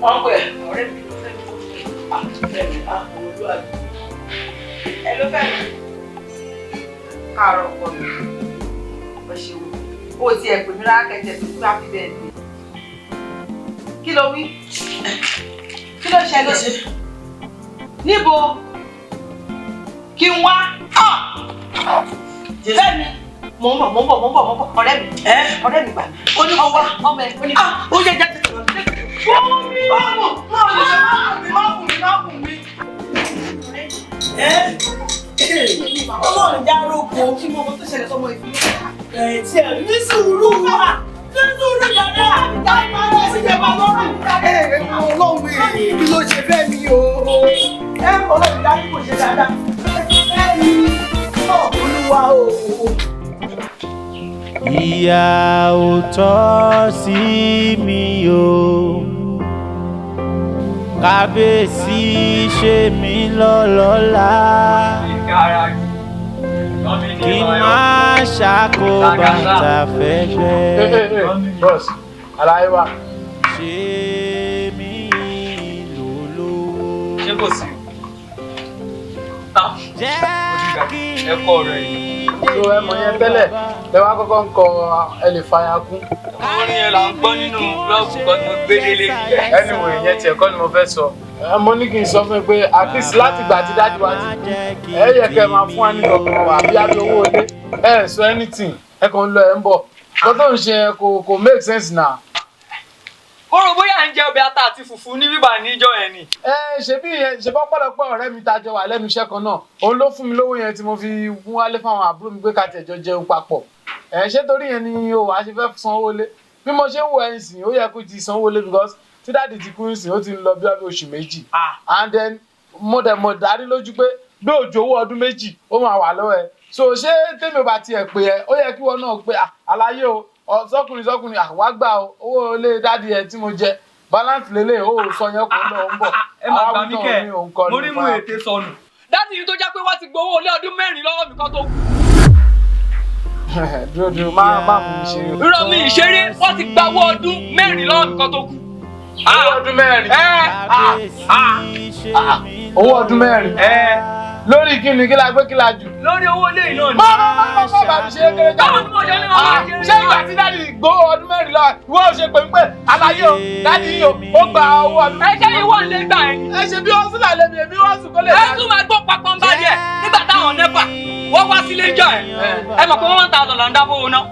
Wọ́n pẹ̀ ọ̀rẹ́ mi ló fẹ́ mi. Fẹ́mi olúwàbí. Ẹ ló fẹ́ mi. Káàárọ̀ pọ̀ mi. Ẹ ṣeun. Ó ti ẹ̀ pè mí lákẹ́jẹ́ tó gbá fi bẹ́ẹ̀ ni. Kí ló wí? Kí ló ṣẹlẹ̀? Níbo? Kí n wá? Fẹ́mi. Mo ń bọ̀. Ọ̀rẹ́ mi. Ọ̀rẹ́ mi gbà mí. Ó ní kó wá. Ọmọ ẹ̀. Ó yẹ jẹ́ tètè lọ. Má bù mí. Ọlọ́run já rógbó. Kí mo mọ tó ṣẹlẹ̀ sọmọ ìfúnná. Tí ẹ̀ ní sùúrù wá. Ní sùúrù yàrá. Ọlọ́run kí ló ṣe fẹ́ mi o? Ọlọ́run dá kí kò ṣe dáadáa. Ẹni Olúwa o. Ìyà ò tọ́ sí mi o. Kábíyèsí ṣe mí lọ́lọ́lá. Kí n má ṣàkóbá tàfẹ́fẹ́. Boss, aláyé wa. Ṣé mi lòlò? Ṣé kò sí? Jẹ́ kí ẹ̀kọ́ rẹ̀ yìí. So ẹ mọ̀ yẹn tẹ́lẹ̀ lẹ wá kọ́kọ́ ń kọ ẹ lè fàyà kún. Orin yẹn là ń gbọ́ nínú blọọgù kan tí mo gbé délé. Anyway ìyẹn tiẹ̀ kọ́ ni mo fẹ́ sọ. Mo ní kí n sọ fún ẹ pé at least láti gbà tí dájú wa ti kú ẹ yẹ kẹ́ ẹ máa fún wa ní gbọ̀ngàn àbí àbí owó ilé ẹ sọ anything ẹ kàn ń lọ ẹ ń bọ̀ kó tó ń ṣe kò make sense now. Mo rò bóyá ń jẹ ọbẹ̀ ata àti fùfú ní bíbà níjọ́ yẹn ni. Ṣe bọ́pọ̀lọpọ̀ ọ̀rẹ́ mi tajọ wà lẹ́nu iṣẹ́ kan náà òun ló fún mi lówó yẹn tí mo fi mú wálé fáwọn àbúrò mi pé ká tẹ̀jọ jẹun papọ̀ ṣé torí yẹn ni o wàá ṣe fẹ́ sanwó lé bí mo ṣe ń wo ẹ̀yìn sìn ó yẹ kó ti sanwó lé because tí dáàdì ti kú sìn ó ti ń lọ bí oṣù méjì and then mo dárí lójú pé bí òjò owó ọdún méjì ó máa wà lọ́wọ́ ẹ so ṣé tèmi ò bá tiẹ̀ pè ẹ́ ó yẹ kí wọn náà pé àlàyé o sọkùnrin àwa gbà owó ilé dáàdì ẹ tí mo jẹ balance lele o sọ yẹn kò lọ ń bọ̀ ẹ máa gbà mí kẹ mo rí mú ète sọnù dáàdì yìí tó jẹ́ pé wọ́n ti gbowó ilé ọdún 4 lọ́wọ́ mi kan tó kù. dúró má mú mi ṣeré. irọ́ mi ìṣeré wọ́n ti gba owó ọdún 4 lọ́wọ́ mi kan tó kù. owó ọdún 4. Owó ọdún 4. Lórí kíni kí la gbé kí la jù. Lórí owó ilé náà ni. Má bàbá mi ṣe é kéré jáde. Ṣé ìgbà tí dáàdì gbowó ọdún 4 lọ ìwọ ò ṣe pé ń pè àlàyé o dáàdì yìí o ó gba owó ọdún. Ẹ ṣe ìwọ ń lé gbà ẹ. Ẹ ṣe bí wọ́n sílẹ̀ lèmi èmi wọ́n sùn kó lè. Ẹ tún máa gbọ́ papọ̀ ń bá díẹ̀ nígbà táwọn nẹ́pà wọ́n wá sílé jọ ẹ̀. Ẹ mọ̀ pé 1,000 là ń dá fowó náà.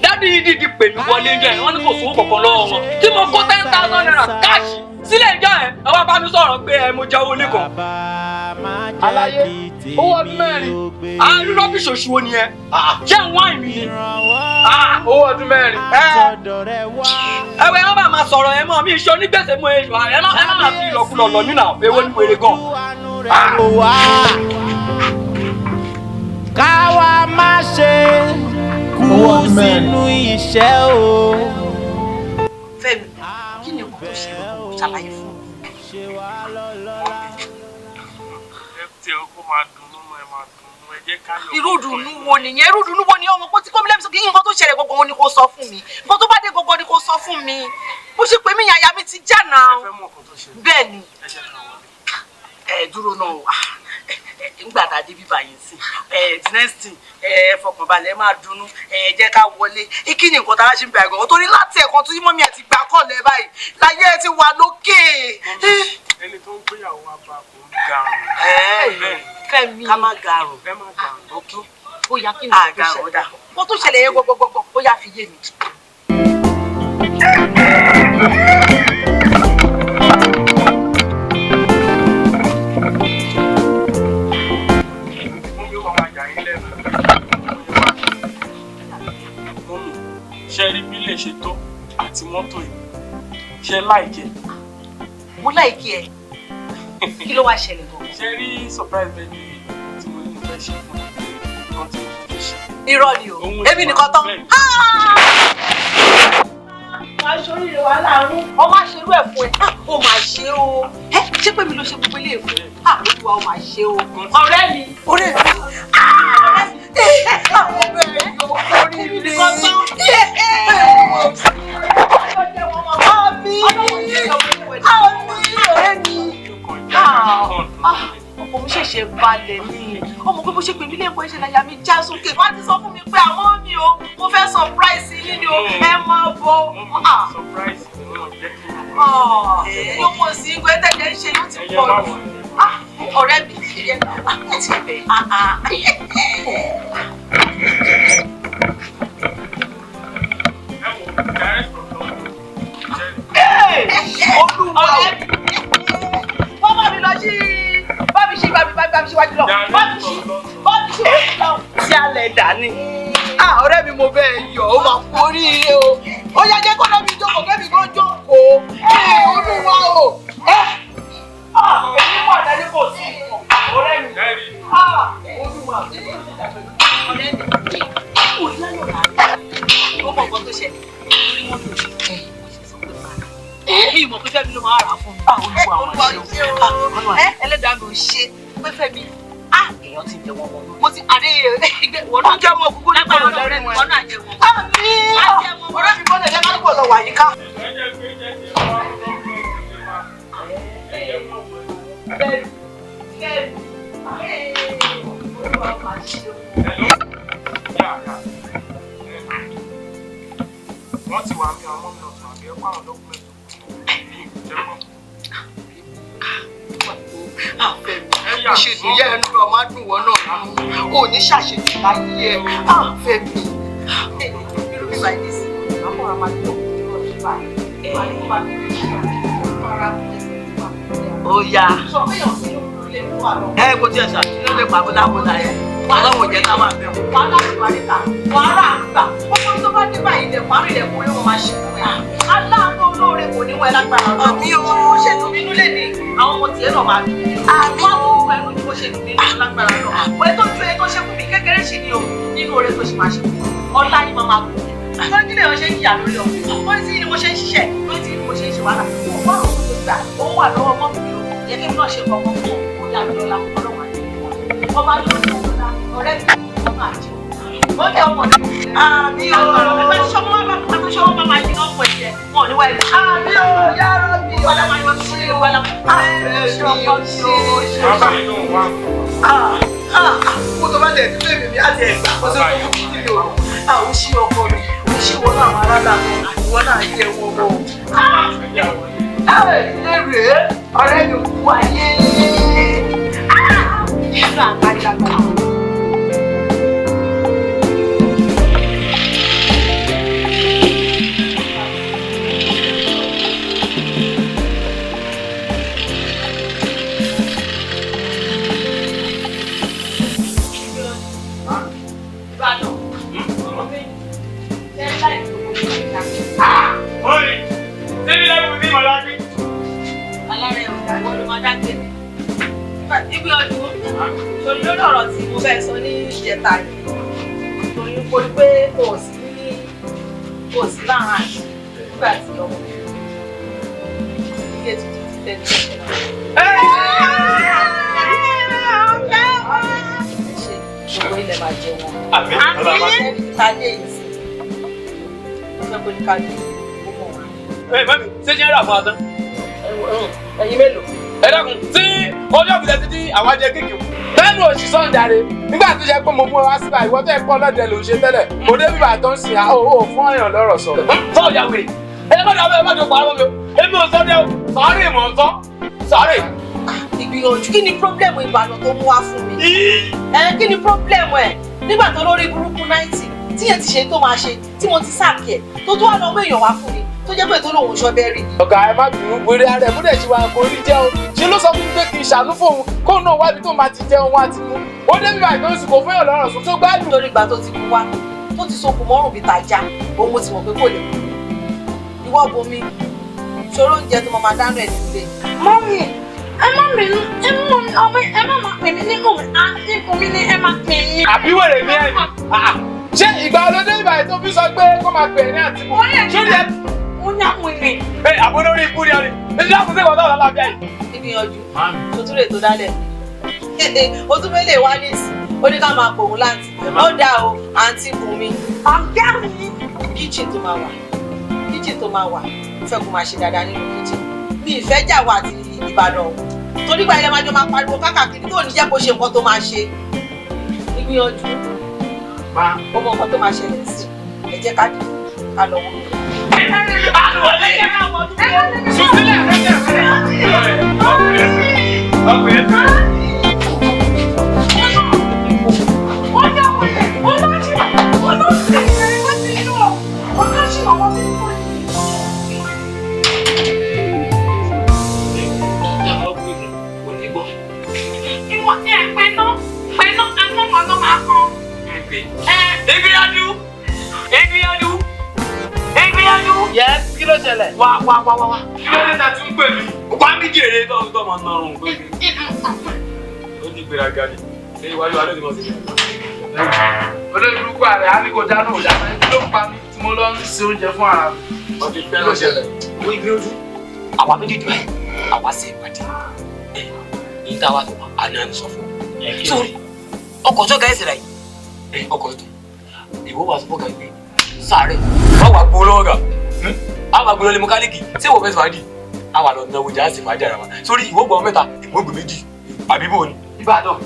Dáàdì yìí dìdí pè mí wọlé jọ ẹ̀ wọ́n ní kò sówó kankan lọ́wọ́ wọn. Tí mo kó 10,000 naira káàṣì sílẹ̀ ìjọ ẹ̀ ẹ wá bá mi sọ̀rọ̀ pé mo jẹ owó lẹ́kọ̀ọ́. Àlàyé owó ọdún 4. Àárín rọ́bìṣì oṣù wo ni ẹ? Ṣé ń wá ìmí ni? Owó ọdún 4. Ẹ̀wẹ̀ ẹ má máa sọ̀rọ̀ ẹ mọ́ mi iṣẹ́ onígbèsè mú ẹ má máa fi ìlọkulọ̀ lọ nínú àwọn ewé ní wèrè gan. Káwa má ṣe kú sínú iṣẹ́ o. Fẹ́mi, kí ni nǹkan tó ṣe é ṣàlàyé fún mi? Irú dùnú wo nìyẹn? Irú dùnú wo ni ọmọ kó tí kò mi lẹ́mi sọ kí nǹkan tó ṣẹlẹ̀ gbogbo ni kò sọ fún mi. Nǹkan tó bá dé gbogbo ni kò sọ fún mi. Bó ṣe pè mí yàyà mi ti já náà. dúró náà nígbà tá a dé bíbá yìí sí the next thing fọkànbalẹ̀ máa dunnú jẹ́ ká wọlé kí ni nǹkan tá a ṣe ń bẹ̀rẹ̀ gan-an torí láti ẹ̀kan tó yí mọ́mí ẹ̀ ti gbà kọ́lẹ̀ báyìí láyé ẹ ti wà lókè. ẹni tó ń gbéyàwó wa bá kò ń garùn. Fẹ́mi ká má garùn. ẹ má garùn. ok ó yá kí ni kò ṣẹlẹ̀ wọ́n tó ṣẹlẹ̀ yẹn gbọ́gbọ́gbọ́ ó yá fi yé mi. ṣe rí bí lè ṣe tó àti mọ́tò yìí ṣe láìkẹ́. mo láìkẹ́ ẹ kí ló wá ṣẹlẹ̀ gan. ṣe rí surprise baby tí mo ní mo fẹ́ ṣe fún ọ tí mo fẹ́ ṣe. irọ́ ni o èmi nìkan tán. máa ṣorí rẹ wà láàárún ọmọ àṣerú ẹ̀ fún ẹ ó máa ṣe o ṣé pé mi ló ṣe gbogbo ilé ìfún olúwa ó máa ṣe o ọ̀rẹ́ mi ọ̀rẹ́ mi àwọn bẹ̀rẹ̀ yóò kórì ilé ọkọ mi ṣẹ̀ṣẹ̀ balẹ̀ ni ọmọ pé bó ṣe pè mí lẹ́kọ̀ọ́ ìṣẹ̀lẹ̀ àyà mi já sókè wọ́n ti sọ fún mi pé àwọn mi o mo fẹ́ surprise yín ni o ẹ máa bọ̀. surprise ni wọ́n jẹ́ kí n mọ̀. yóò pọ̀ sí ìgbẹ́ tẹ̀lé ṣe yóò ti pọ̀ jù ọ̀rẹ́ mi ṣe ti bẹ̀. olúwa wọ́n bá mi lọ sí bá mi síwájú lọ bá mi síwájú lọ sí alẹ́ dání. ọ̀rẹ́ mi mo bẹ́ẹ̀ yọ̀ ó máa kú oríire o ó yá jẹ́ kó lẹ́mi jókòó kẹ́mi kó jókòó olúwa o èmi wà lẹ́ni kò sí ọ̀rẹ́ mi olúwa ọ̀rẹ́ mi kò láyọ̀ láàrin ó mọ̀ nǹkan tó ṣẹlẹ̀ lórí mọ́tò mi mọ̀ pé Fẹ́mi ló máa rà fún mi. olúwa ṣe o ẹlẹ́dàá mi ò ṣe pé Fẹ́mi èèyàn ti jẹ wọn wọn mo ti àdé wọn náà jẹ wọn kúkú nípa ọ̀rẹ́ mi wọn náà jẹ wọn. ọ̀rẹ́ mi bọ́lẹ̀ lẹ́ka ló lọ wà yíká. wọ́n ti wà ní àwọn ọmọ mi ọ̀tún àbí ẹ̀kọ́ àwọn dọ́kúmẹ̀tì. Fẹ́mi ṣe dùn yẹ ẹnu lọ máa dùn wọ́n náà ò ní ṣàṣetì láyé ẹ Fẹ́mi irú mi báyìí ní sí àwọn ọmọ máa tó ó yá kò tí ẹ ṣá kí ló lè pa bótábótá yẹn ọlọ́wọ́ jẹ́ ká máa bẹ̀rù wàhálà àgbà níta wàhálà àgbà ọkọ tó bá dé báyìí ilẹ̀kùn àrùn ilẹ̀kùn orí wọn máa ṣe fún ẹ aláàánú olóore kò ní wẹ́ lágbára lọ àmì ó ṣètò nínú lè ní àwọn ọmọ tiẹ̀ náà máa dùn àmì ó pẹ̀lú ní bó ṣe dùn nínú lágbára lọ wẹ́ tó ju ẹ tó ṣe fún mi kékeré sì ni o nínú oore tó ṣe máa ṣe fún mi ọlá yìí máa máa kú wọ́n ní kílẹ̀ ọ̀ṣẹ́ ń yà lórí ọ̀hún wọ́n ní tí ni mo ṣe ń ṣiṣẹ́ lórí tí mo ṣe ń ṣe wàhálà òun wà lóhun tó gbà òun wà lọ́wọ́ mọ́ mi o yẹ kí n náà ṣe kọ̀ọ̀kan fún òun yà lọ́la ọlọ́wà ní ọba lórí ọ̀rẹ́ mi ọmọ àjẹ́ ó jẹ́ ọmọ náà àmì ọ̀rọ̀ àtúnṣọwọ́ máa máa jiná pọ̀ ẹ̀jẹ̀ wọn ò ní wáyé àmì ọ̀rọ̀ yàrá mi wàlá máa yọ sí wàlá ṣe ọkọ ṣe kó tó bá lẹ̀ ní bèbè mi àti ẹ̀gbà kó tó tó kú nílò àwọn ṣí ọkọ mi ó ṣí wọn náà máa rárá wọn náà jẹ wọn mọ èrè ọ̀rẹ́ mi kú ayé nígbà àgbàlagbà. Ibi ọdún torí lórí ọ̀rọ̀ tí mo fẹ́ sọ ní ìjẹta yìí torí mo rí pé kò sí láàárín àti nígbà tí ọmọ ilé tuntun ti fẹ́ ṣe gbogbo ilẹ̀ máa jẹ wọn. Àmì ìtàgé yìí sí ọjọ́ pé ní ká ní gbogbo wọn. Mami, ṣé ṣe ń rà fún wa tán? Ẹ̀yin mélòó? ẹ dákun tí ọjọ́ ìbílẹ̀ títí àwọn ajẹ kéèké lẹ́nu òṣìṣẹ́ ọ̀dàre nígbà tó jẹ́ pé mo mú ọ wá síbà ìwọ tó ẹ̀ pọ́ lọ́dẹ ló ń ṣe tẹ́lẹ̀ mo dé bíbà tó ń sìn á ó fún ọ̀yàn lọ́rọ̀ sọ. sọ ìyá wèrè ẹ má dàbẹ́ ẹ má dùn pàrọ̀ mi o èmi ò sọ dé o sọ́ọ́rì mọ̀ ń sọ sọ́ọ́rì. ìgbìyànjú kí ni pírọ́blẹ̀mù Ìbàdàn tó mú wá fún mi kí ni pírọ́blẹ̀mù ẹ̀ nígbà tó lórí burúkú 90 tí yẹn ti ṣe tó máa ṣe tí mo ti sáàkì ẹ̀ tó wà lọ́wọ́ èèyàn wá fún mi tó jẹ́ pé tó lòun ṣọ́bẹ́rì. ọ̀gá ẹ má bínú wèrè ara ẹ̀ múdẹ̀ ṣe wà kó rí jẹ́ o ṣe ló sọ fún mi pé kì í ṣàánú fóun kóun náà wábi tó máa ti jẹun wá ti mú ó dé bíbá ìgbẹ́ oṣù kò fún yàn lọ́rọ̀ sùn tó gbádùn. lórí ìgbà tó ti kú wá tó ti sokùn mọ́rùn bíi tàjà òun mo ti mọ̀ pé kò lè kú ìwọ bomi ṣòro oúnjẹ tó máa dáná ẹ̀ nílé. mọ́mí ẹ má máa pè mí ní mọ̀mí ní ẹ má pè mí. àbí wèrè ní ẹ̀yìn ṣé ìgbà olóde ìgbà ètò fi sọ pé kó máa pè ní àtìmọ́ sórí ẹ. ó ní àwọn èèyàn. ẹ àbọ̀ lórí ikú ni ọ̀rẹ́ ètò àkùnṣe ìwọ̀n náà lábẹ́ yìí. ìgbìyànjú tó tún lè tó dálẹ̀ o tún fẹ́ lè wá ní ìsìn ó ní ká máa pòun láǹtì ó dáa o àǹtí Bùnmi. ọ̀gá mi. kíchìn tó máa wà fẹ́ kó máa ṣe dáadáa nínú kíchìn mi ìfẹ́ jà wà àti Ìbàdàn o torí gba ilẹ̀ máa jọ máa pariwo káàkiri tó ní jẹ́ kó ṣe nǹkan tó máa ṣe ìgbìyànjú ó mọ nǹkan tó máa ṣẹlẹ̀ sí ẹ jẹ́ ká dìbò ká lọ wọ́n. Yes, kí ló ṣẹlẹ̀? Wá. Kí ló dé ta tún pè mí? Wá mi jèrè tó máa ná ọrùn pé mi. Ó ní ìgbéraga ni. Ṣé iwájú wa ló ti mọ̀ sí mi? Olórí burúkú ààrẹ á ní kò dáná òdà máa ń ló ń pa mí tí mo lọ ń ṣe oúnjẹ fún ara mi. Ọdún ìfẹ́ ló ṣẹlẹ̀. Owó ìgbìyànjú. Àwa méjèèjì báyìí, àwa ṣe ìpàdé. Ní ta wá tó àná ní sọ fún. Sórí, ọkọ̀ tó ga ẹsẹ̀ rà yìí. Ọkọ̀ tó. Ìwọ wà sọ́kọ̀ ìgbé. Sáré. Wọ́n wà gbó lọ́wọ́ gà. Àwa gbọ́dọ̀ lé mọ́kálíkì tí ìwọ fẹ́ fàájì àwa lọ náwó jà sí fàájì ara wa sórí ìwọ gbọ́ mẹ́ta ìwọ gbọ́ méjì àbí bò ni. Ìbàdàn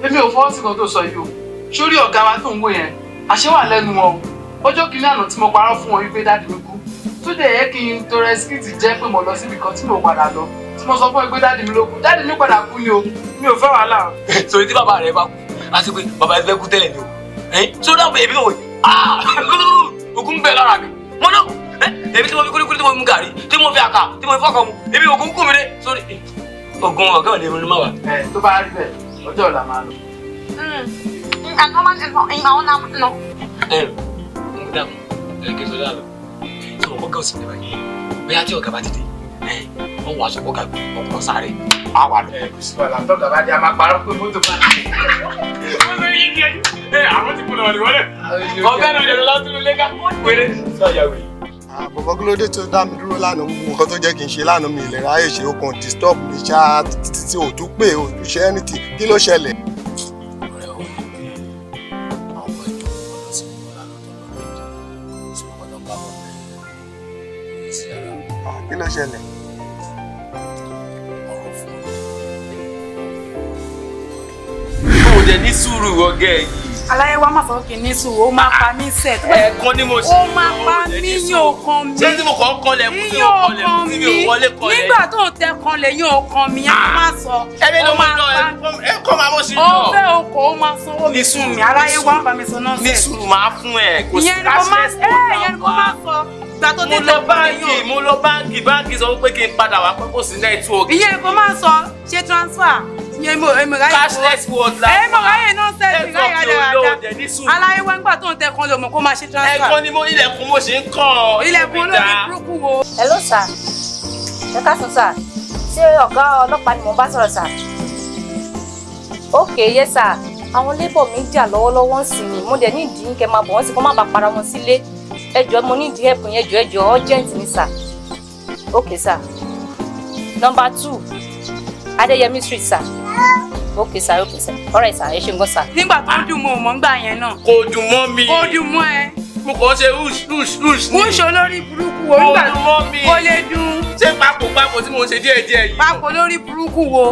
èmi ò fọwọ́ sí kan tó sọ yìí o sórí ọ̀gá wa tó ń wò yẹn àṣẹ wà lẹ́nu wọn o ọjọ́ kìíní àná tí mo parọ́ fún wọn wípé dáàdì mi kú tó dẹ̀ yẹ kí n tọrọ ẹsikíìtì jẹ́ pé mo lọ síbi kan tí mo padà lọ tí mo sọ fún ẹ pé dáàdì mi ló kú dáàdì mi padà kú ni o mi ò fẹ́ wàhálà. sori tí bàbá rẹ bá kú àti pé bàbá rẹ fẹ́ kú tẹ́lẹ̀ ni o sórí àwọn èmi ò ogun bẹ́ẹ̀ lára mi mo náà èmi tí mo fi kúlíkúlí tí mo fi mú gàrí tí mo fi àkà tí mo fi fọkàn mu èmi ògùn kú mi dé sórí ogun ọ̀gá ò lè ronú má wà. tó bá rí bẹ́ẹ̀ ọjọ́ ọ̀la máa lọ. àná máa ń nọ ìmọ̀ ọ̀nà nọ. mo dààmú kí n sọ dáa lọ tí mo kọ́kọ́ sí mi báyìí bóyá tí ọ̀gá bá ti dé wọ́n wọ aṣọ kọ́kà gbé ọkọ̀ sáré á wà lọ. kò sí wàhálà tọ́gà bá dé a máa parọ́ pé mọ́tò bá àwọn ti kùnà ọ̀nì wọlé ọ̀gá náà yẹ̀rọ látúnú lẹ́gà wéré sọ̀yàwó. Bọ̀bọ̀ kí ló dé tó dá mi dúró lánàá gbogbo nǹkan tó jẹ́ kí n ṣe lánàá mi ìlera ayé ṣe okùn disturb mi ṣá títí tí ò tún pé ò tún ṣe anything kí ló ṣẹlẹ̀. ọ̀rẹ́ ò ní pé àwọn ọmọ ìjọ wọn lọ sí ìwọlá lọ́tọ̀ lọ́rọ̀ tí wọ́n lọ bá wọn bẹ̀rẹ̀ sí ara. Kí ló ṣẹlẹ̀. ọ̀rọ̀ fún mi. ó dẹ̀ ní sùúrù ọ̀gá ẹ̀ yìí. aláyé wa máa sọ kí ní sùúrù ó máa pa mí sẹ. ẹ̀ẹ̀kan ni mo ṣe ó máa pa mí yóò kan mi. ṣé tí mo kàn ń kanlẹ̀ kú tí mo kanlẹ̀ kú tí mi ò wọlé kanlẹ̀. nígbà tó ń tẹ kanlẹ̀ yóò kan mi ẹ má sọ. ẹni ló máa lọ ẹ kọ́ máa bó ṣe lọ. ó fẹ́ okò ó máa sanwó mi fún mi aláyé wa ń bá mi sọ náà sẹ. ní sùúrù máa fún ẹ kò sí cashless ìyẹn ni kò máa sọ. ìgbà tó tẹ tẹ mo lọ báńkì sọ pé kí n padà wá pé kò sí network. ìyẹn ni kò máa sọ ṣe transfer cashless word la. mo ráyè náà sẹ́ẹ̀sì ráyè dáadáa aláyé wá nígbà tó ń tẹ kan lè mọ̀ kó máa ṣe transfer. ẹ̀kan ni mo ilẹ̀kùn mo ṣe ń kàn. ilẹ̀kùn olórí burúkú wo. hello sir ẹ káàsán sir ṣé ọ̀gá ọlọ́pàá ni mò ń bá sọ̀rọ̀ sir. ok yes sir àwọn labour mi jà lọ́wọ́lọ́wọ́ sí ni mo dẹ̀ ní ìdí kẹ́ máa bọ̀ wọ́n sí kó má bàa para wọn sílé ẹjọ́ mo ní ìdí ẹ̀kún yẹn ẹjọ́ urgent ni sir. ok sir number 2 Adéyẹmí street sir. Okay sir, alright sir, ẹ ṣé gan sir. nígbà tó dùn mọ́ ọmọ ńgbà yẹn náà. kò dùn mọ́ mi. kò dùn mọ́ ẹ. mo kàn ṣe rush ni. rush olórí burúkú o nígbà tó kò lè dùn. ṣé papò tí mo ṣe díẹ̀ yìí. Papò lórí burúkú wo.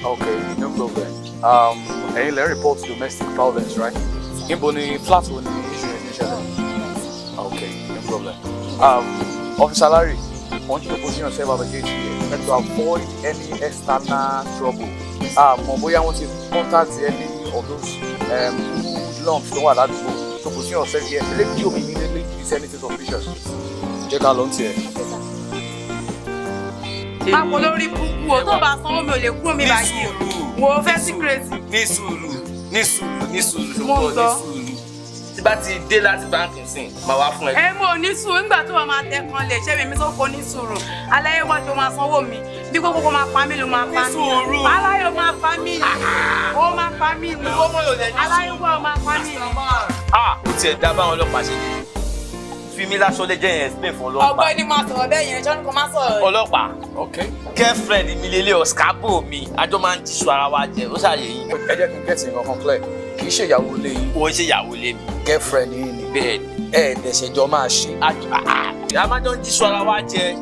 Okay, no problem. Ẹ̀yin lè report domestic violence, right? Níbo ni flat wo ni issue yẹn ti ṣẹlẹ̀? Okay, no problem. Officer Larry, I want you to position yourself at the gate here and to avoid any external trouble. Mo bóyá wọ́n ti contact any of those lumps tó wà ládùúgbò. So position yourself here. Let you immediately is anything suspicious. Jẹ́ ká lọ ń tiẹ̀. Papò lórí burúkú o, tó bá sanwó mi ò lè kúrò mi báyìí o. Wo fẹ́ secret. Ní sùúrù ṣùgbọ́n tí bá ti dé láti báńkì sìn máa wá fún ẹ. Ẹ mo ní sùúrù nígbà tó máa tẹ kan lè ṣé mi tó kó ní sùúrù. Aláyé wájú máa sanwó mi. Bí gbogbo máa pa mí ló máa pa mí. Aláyé máa pa mí. Ó máa pa mí ni. Aláyé wá máa pa mí. Ó tiẹ̀ dá báwọn ọlọ́pàá ṣe dé. Fi mí láṣọ lè jẹ́ yẹn explain fún ọlọ́pàá. Ọgbọ́n ni máa sọ̀rọ̀ bẹ́ẹ̀ yẹn, John kò máa sọ̀rọ̀. Ọlọ́pàá. Okay. Girlfriend mi lélẹ̀ ọ̀skábò mi, àjọ máa ń jíṣu ara wa jẹ, ó ṣàyè yín. Ẹ jẹ́ kí n get nǹkan kan clear. Kì í ṣe ìyàwó ilé yín. Ó ń ṣe ìyàwó ilé mi. Girlfriend yín ni. Bẹ́ẹ̀ ni. Ẹ̀ẹ́dẹ̀ṣẹ̀jọ máa ṣe. A máa jọ ń jíṣu ara wa jẹ.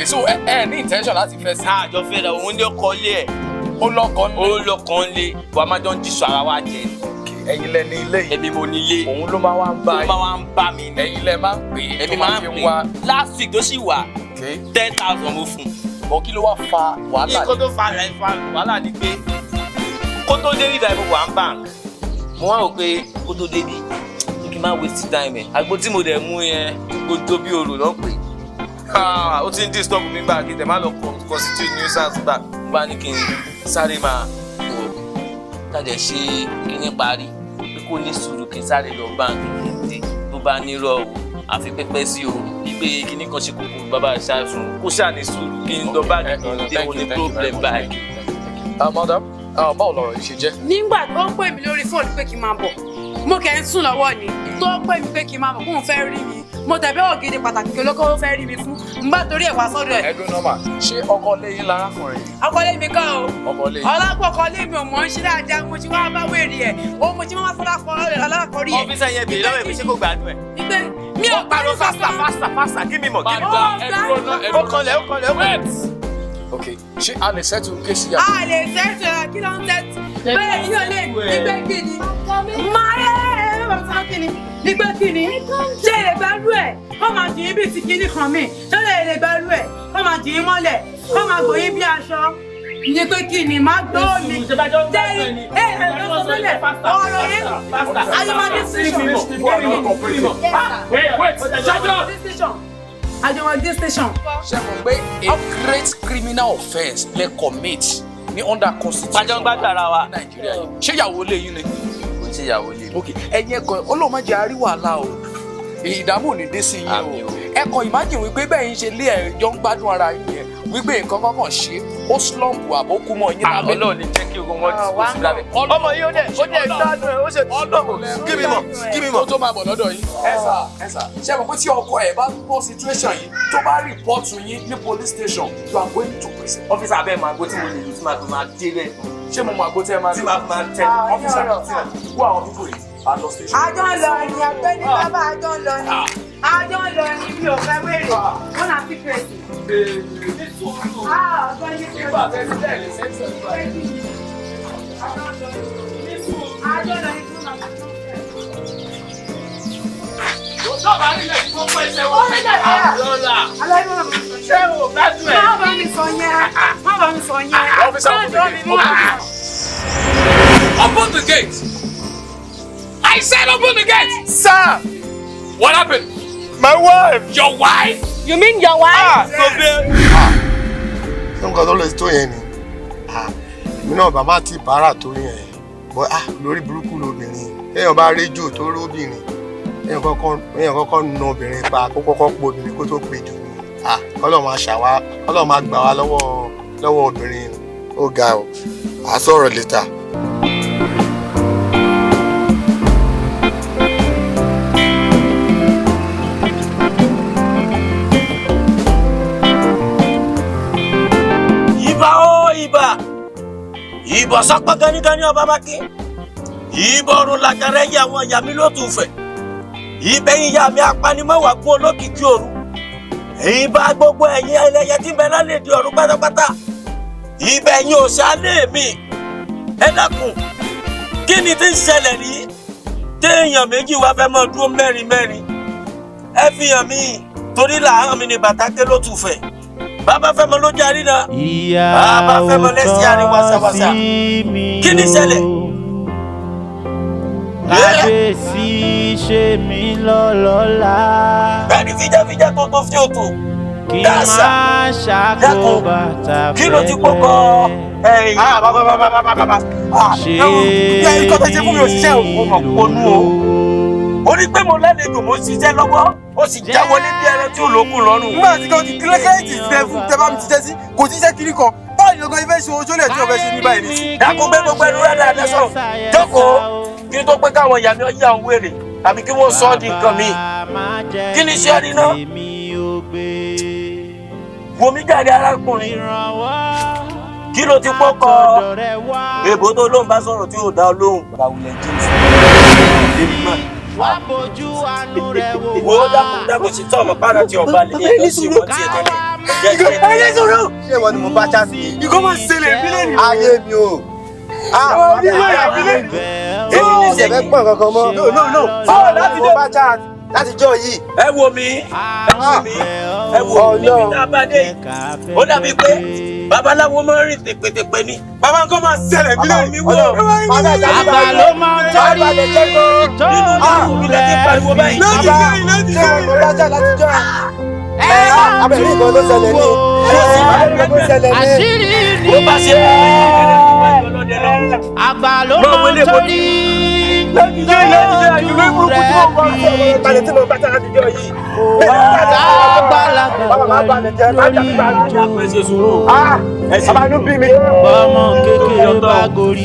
So ẹ ní intention láti fẹ́ sí. Àjọ fẹ́ rẹ̀ òun ní ọkọ ilé ẹ̀. Ó lọ́kàn lé. Bọ́ a máa jọ ń jíṣu ara wa jẹ. Ẹ̀yin lẹ ní ilé yìí. Èmi mo ní ilé. Òun ló máa wá ń bá yín. Ó máa wá ń bá mi ní. Ẹ̀yin lẹ máa ń pè é. Èmi máa ń pè é. Last week tó sì wà. 10,000 mo fún. Bọ̀ kí ló wá fa wàhálà? Kó tó fa wàhálà ni pé kó tó dé nígbà ìbò wà ń bank. Mo wá rò pé kó tó dé bí kí n má waste time ẹ̀. Àgbo tí mo dẹ̀ mú yẹn gbogbo bí orò náà pè. Ó ti ń disturb mi gbà kí tẹ̀ má lọ constitute nuisance gbà. Mo bá ní kí n sáré máa wò tàdé ṣe kíní parí pé kó ní sùúrù kí n sáré lọ báńkì kí n dé tó bá nírọ̀ o àfi pẹ́pẹ́ sí o wípé kíní kan ṣe kókó bàbá ṣáàfún kó ṣáà ní sùúrù kí n lọ báńkì kí n dé o ní problem báyìí. Madam, báwo lọ̀rọ̀ yìí ṣe jẹ́? Nígbà tó ń pè mí lórí fóònù pé kí n máa bọ̀, mo kẹ́ ń sùn lọ́wọ́ ni tó ń pè mí pé kí n máa bọ̀ kóun fẹ́ rí mi. Mo tẹ̀bẹ́ ògidì pàtàkì kí olóko fẹ́ rí mi fún n bá torí ẹ̀ wá sọ́dọ̀ ẹ̀. Ẹ̀dùn nọ́mà, ṣé ọkọ lé yín lárákùnrin? Ọkọ lé mi kọ́ o. Ọkọ lé yín. Ọlọ́pọ̀ ọkọ lé mi ò mọ̀ ń ṣe dáadáa, mo ti wá bá wèrè ẹ̀. O mo ti máa fọ́lá fọ́ alákọ̀ọ́rí ẹ̀. Ọ́fíìsì yẹn bèèrè lọ́wọ́ ẹ̀ pé ṣé kò gbádùn ẹ̀. Mi ò gbádùn fásità kí mi mọ̀ kí mi mọ̀. Ó kọlẹ̀. Okay, ṣé a lè settle kéèsì yàtọ̀? A lè settle kí ló ń settle? Bẹ́ẹ̀ ni o lè nígbẹ́ kíni. Máa yẹ́ bàbá sọ kíni. Nígbẹ́ kíni. Ṣé lè gbádùn ẹ̀? Kọ́ máa jìn bí ti kíní kan mi. Ṣé lè gbádùn ẹ̀? Kọ́ máa jìn mọ́lẹ̀. Kọ́ máa gbòyìn bí aṣọ. Ní pé kíni máa gbọ́ mi. Jẹ́rìí ló sọ sílẹ̀. Ọ̀rọ̀ yẹn. Ayọ̀mọdé station. Ajọmọdé station. Ṣé mo gbé a great criminal offence lè commit ní under constitution? Pàjọ́ ń gbàgbà ara wa. Nàìjíríà yìí. Ṣé ìyàwó ilé yín ni? Kò ń ṣe ìyàwó ilé mi. Ok, ẹ̀yin ẹ̀kọ́ Ọlọ́run má jẹ́ a rí wàhálà o. Ìdààmú ò ní dé sí yín o. Ẹ̀kọ́ imagine wípé bẹ́ẹ̀ yín ṣe lé ẹ̀jọ́ ń gbádùn ara yín yẹn wípé nǹkan kankan ṣe ó slump àbó kú mọ́ yín lábẹ́. Ọlọ́run ní jẹ́ kí ogun wọn disposal sí lábẹ́. Ọmọ yìí ó dẹ̀ gbádùn ẹ̀ ó ṣe slump. Kí mi mọ̀. Ó tó máa bọ̀ lọ́dọ̀ yín. Ẹ sà, ṣé mo pé tí ọkọ ẹ̀ bá gbọ́ situation yìí tó bá rìpọ́ọ̀tù yín ní police station you are going to prison. Ọ́fíìsà abẹ́ máa gbó tí mo lè lù tí màá fi máa dé bẹ́ẹ̀. Ṣé mo máa gbó tí ẹ máa tí màá fi máa tẹ̀. Ọ́fíìsà who are our people yìí? Àjọ station. Àjọ ń lọ ni àgbẹ̀ ní bàbá àjọ ń lọ ni. Àjọ ń lọ ni mi ò fẹ́ wéèrè. Wọ́n náà secret. Àjọ yìí ti Nígbà tẹ́ sílẹ̀ lè sẹ́ńtẹ̀ nígbà yìí. Àjọ lọ ni tó máa Lọ́ba nílẹ̀ tí wọ́n pẹ́ ẹsẹ̀ wọ́n fẹ́ jẹ́ àlọ́lá. Ṣé o gbádùn ẹ̀? Má bá mi sọ yẹn. Má bá mi sọ yẹn. Officer, open the gate. I said open the gate. Sir! What happened? My wife! Your wife? You mean your wife? Ṣé nǹkan tó lè tó yẹn ni? Èmi náà bàbá ti bàárà tó yẹn. Bọ́ lórí burúkú lobìnrin. Èèyàn bá réjò tó róbìnrin. Èèyàn kọ́kọ́ na obìnrin pa kó kọ́kọ́ po obìnrin kó tó pe jù ní. Ọlọ́run máa ṣàwá, Ọlọ́run máa gbà wá lọ́wọ́ obìnrin. Ó ga o, à sọ̀rọ̀ létà. Ìbà sápá ganigani ọba mákì. Ìbà ọ̀run làjàrẹ́ yẹ àwọn ìyá mi ló tún fẹ̀. Ìbẹ̀yìn ìyá mi apanimọ́wà gún olókìkí òru. Ìbà gbogbo ẹ̀yin ẹlẹ́yẹ tí ń bẹ lálẹ́ di ọ̀run pátápátá. Ìbẹ̀yìn òṣàlẹ̀ mi. Ẹ dákun, kí ni tí ń ṣẹlẹ̀ rí? Téèyàn méjì wá fẹ́ mọ́ dúró mẹ́rin. Ẹ fi hàn mí, torí làárọ̀ mi ni bàtàkẹ́ ló tún fẹ̀. Bàbá fẹ́ mọ lójú àríná. Bàbá fẹ́ mọ lẹ́sìn àárín wàsàwàsà. Kí ni ṣẹlẹ̀? Kábíyèsí ṣe mí lọ́lọ́lá. Bẹ́ẹ̀ni fíjàfíjà tó tó fi òtò. Kí máa ṣàkóbá tàbí kí ló ti kókó ẹ̀yìn? Bàbá. Ṣé ikọ́ fẹ́ ṣe fún mi òṣìṣẹ́ òun ònú o. Ó ní pé mo lálejò mo ṣiṣẹ́ lọ́wọ́. Ó sì já wọlé bí ẹran tí ò lókun lọ́rùn. Nígbà tí kí kílẹ̀kẹ́rẹ́tì fẹ́ fún tẹ́ bá mi ṣiṣẹ́ sí kò ṣiṣẹ́ kiri kan. Báwo ni ọgọ́ ifẹ̀ ṣe ojú lẹ̀ tí ọbẹ̀ ṣe ní báyìí nìyí? Dákun gbé gbogbo ẹnu rẹ̀ dáadáa sọ̀rọ̀. Jókòó kí n tó pé káwọn ìyá mi ó yà ń wèrè tàbí kí wọ́n sọ ọ́ di nǹkan míì. Kí ni iṣẹ́ rí náà? Wo mi jáde arákùnrin. Kí ló ti pọ́kọ? Èbó tó lóun bá sọ̀rọ̀ tí yóò dá ọ lóhùn. Bàwùlẹ̀ jíǹsì. Wá bójú àánú rẹ̀ wò wá. Wo dákun sí tọ́ ọmọ pàrọ̀ tí ọba lè ní ìlú ìwọ̀n tí ẹ tẹ́lẹ̀. Ẹni sọ̀rọ̀. Ṣé ìwọ ni mo bá ṣá sí? Ìkọ́ máa ṣẹlẹ̀ ìbílẹ̀ ni. Ayé mi o. Ìbílẹ̀ ìbílẹ̀. Èmi ní ìṣẹ̀lẹ̀ pọ̀ kankan mọ́. No. Báwo láti dé? Bá ṣá láti jọ yìí. Ẹ wo mi. Ẹ wo mi ní abádé yìí. Ó dàbí pé babaláwo máa ń rìn tèpètèpè ni. Bàbá nǹkan máa ṣẹlẹ̀ ìbílẹ̀ mi wò. Àgbà ló máa ń tọ́rí tó mi lè ti pariwo báyìí. Ṣé mo bá ṣá láti jọ abẹ́rẹ́ ìkan ló ṣẹlẹ̀ ní. Àṣírí ni ó bá ṣe àgbà ló máa ń tọ́rí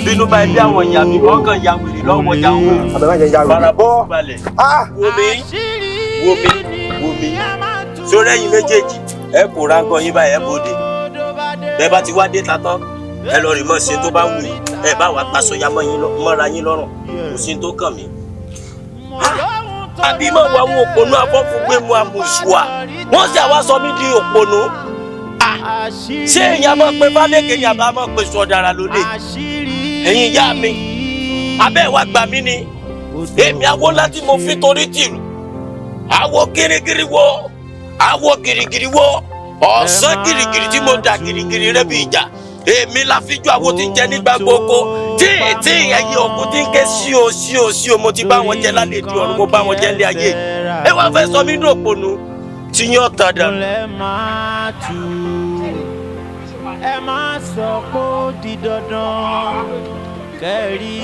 bínú bá ẹbí àwọn ìyá mi wọ́n kàn ya wèrè lọ́wọ́ ya wọn. Farabọ́ balẹ̀. Wo mi. Sórí ẹ̀yin méjèèjì ẹ kò ráńgọ yín báyìí ẹ bòde. Bẹ́ẹ̀ bá ti wá dé tatán ẹ lọ rí mọ́ ṣe tó bá wù yín. Ẹ bá wàá paṣọ ya mọ́ra yín lọ́rùn. Kò sí tó kàn mí. Àbí mọ̀ wá àwọn òpònú afọ́fúngbé mu àmùsùà. Wọ́n sì àwa sọ mí di òpònú. Ṣé èèyàn máa pe Fálékè ni àbá máa pe Sọ̀dàrà lóde? Ẹ̀yin ìyá mi, abẹ́ ìwà gbà mí ni. Èmi awo ńlá tí mo fi torí tìrù. Awo girigiri wo, awo girigiri wo. Ọ̀sán girigiri tí mo dà girigiri rẹ̀ bí ìjà. Èmi la fi ju àwo tí ń jẹ nígbà gbogbo. Tí ẹ̀yin òkú tí ń ké sí o mo ti bá wọn jẹ lálẹ́ di ọ̀run mo bá wọn jẹ lé ayé. Ẹ wá fẹ́ sọ mí ní òpònú tí yín ọ̀tá dà. Ẹ má sọ pé ó di dandan kẹ́rì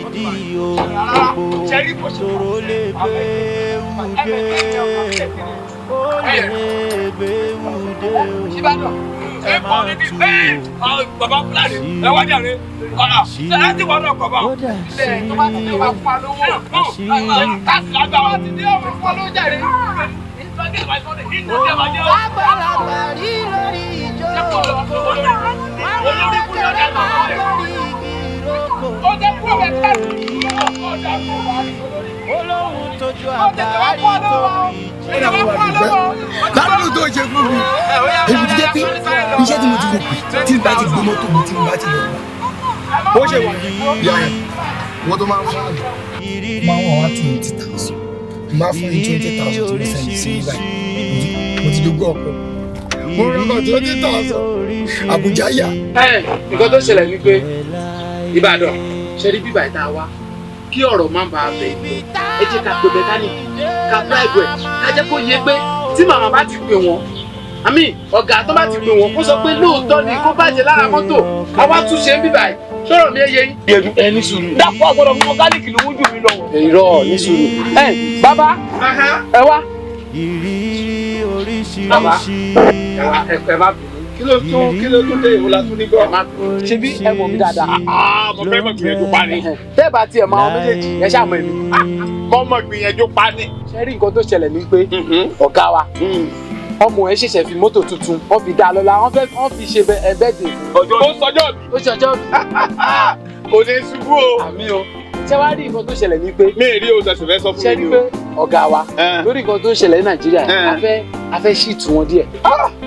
ìdí ohun gbogbo tòró lè béwu dé ó lè béwu dé o. Ẹ má tu bàbá fúlàní ẹ wá jàre ẹ ti wọ́n náà kọ̀ bá ilé tó bá ti dé wà fún wa lówó káàsì lágbà wa ti dé ọmọ fún wa lówó jàre. Àgbàlagbà rí lórí ìjókòó olórí kúlọ̀ dàgbà lórí ìrókò ó jẹ́ kúrò bẹ́ẹ̀ káàsì olóhùn tójú àgbà rí tóbi ládùúgbò tó ṣe fún mi èmi ti jẹ́ pé iṣẹ́ tí mo ti rò pé tí n bá ti gbé mọ́tò mi tí n bá ti lọ bó ṣe wà yàrá wọ́n tó máa ń fún àgbà máa ń wọ̀ wá 20,000 máa fún ní 20,000 tó ní sẹ́yìn sí ibà mo ti dógún ọ̀pọ̀ mo rọ́kọ̀ 20,000 Àbújá yà. Nǹkan tó ṣẹlẹ̀ ni pé Ìbàdàn ṣe rí bíbà ìta wa kí ọ̀rọ̀ má bàa bẹ̀ ẹ jẹ́ ká pe mẹkáníìkì ká bíráìbù ẹ̀ ká jẹ́ kó yé pé tí màmá bá ti pè wọ́n àmì ọ̀gá tó bá ti pè wọ́n kó sọ pé lóòótọ́ ni kó bàjẹ́ lára mọ́tò àwa tún ṣe ń bíbà ẹ̀ sọ̀rọ̀ mi yé yín. ẹ ní sùúrù. dàpọ̀ àgbọ̀dọ̀ fún mẹkáníìkì lówó jù mí lọ. irọ́ ní sùúrù. Bàbá ẹ wá. oríṣiríṣi. ẹ má bínú kí ló tún dé ìwòlá tún ní gbọ́. ṣe bí ẹ mọ̀ mí dáadáa. mo fẹ́ mọ̀ gbìyànjú pa ni. tẹ́ bá tiẹ̀ máa méjèèjì ẹ ṣáà mọ̀ èmi. mo mọ̀ gbìyànjú pa ni. ṣe rí nǹkan tó ṣẹlẹ̀ ní pé ọ̀gá wa ọmọ ẹ ṣẹ̀ṣẹ̀ fi mọ́tò tuntun wọ́n fi dá a lọ́la wọ́n fi ṣe ẹ̀bẹ́dẹ̀. ọjọ́ ó sọjọ́ bí. ó ṣọjọ́ bí. kò ní ṣubú o. àmì o ṣé wàá rí nǹkan tó ṣẹlẹ̀ ní pé. mi ì rí o ṣẹ̀ṣẹ̀ fẹ́ sọ fún mi. ṣé rí pé ọ̀gá wa lórí nǹkan tó ń ṣẹlẹ̀ ní Nàìjíríà a fẹ́ ṣì tù wọn díẹ̀.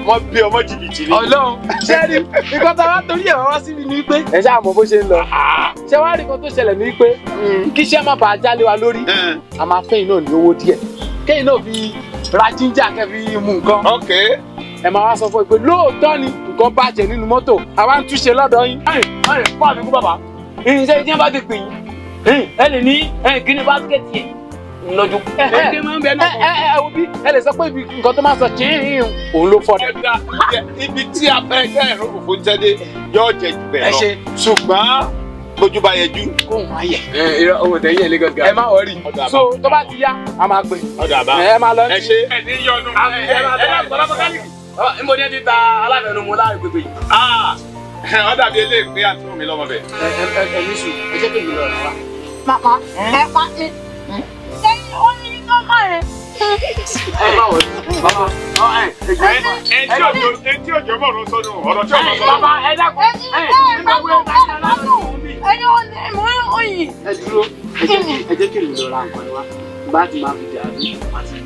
wọ́n bí ọmọ jìbìtì ni. Ọlọ́run ṣé rí nǹkan tá a wá torí ẹ̀ wá síbi ní pé ẹ ṣáà mọ̀ bó ṣe ń lọ. ṣé wàá rí nǹkan tó ṣẹlẹ̀ ní pé kí iṣẹ́ má bàa jálé wa lórí a máa fẹ́ iná ní owó díẹ̀ kéyìn náà fi ra jíńjà kẹ́ fi mú nǹkan. ẹ máa wá sọ fún ẹ pé lóòótọ́ ni nǹkan bàjẹ́ nínú mọ́tò àwa ń túnṣe lọ́dọ̀ yín. fún àfikún bàbá iṣẹ́ ìdí bá ti pè yín ẹ lè ní kíní báskẹ̀tì yẹn lọ́jọ́. ẹ wo bí ẹ lè sọ pé nǹkan tó máa sọ kí òun ló fọ́. ibi tí abẹ́rẹ́ ẹ̀rọ òfò ń tẹ́lẹ̀ yóò jẹ jù bẹ́ẹ̀ lọ ṣùgbọ́n bójú bá yẹ jú. kóun máa yẹ. owó tẹ yẹ lagos guy. ẹ má wọrí so tó bá ti yá a máa pè. ọ̀dà àbá ẹ máa lọ. ẹ ṣe ẹ ní yọnu. ẹ má bọ̀ lápákálìkì. níbo ni ẹ ti ta alábẹ̀ẹ́nu láàrin gbogbo yìí. ọ dàbí eléyìí pé àti fún mi lọ́mọ bẹ̀. ẹ ní sùn ẹ jẹ́ kí n lọ rà wá. Màmá ẹ pa mi. Ṣé ó ní nọ́mbà rẹ̀? ẹ má wọrí bàbá etí òjò mọ̀ ló sọnù ọ̀rọ̀ tí ọmọ sọ. bàbá ẹ dákun ẹni ò ní mú òyìn. ẹ dúró ẹ jẹ́ kí n lọ ra nǹkan wá bá ti máa fi jà ní àti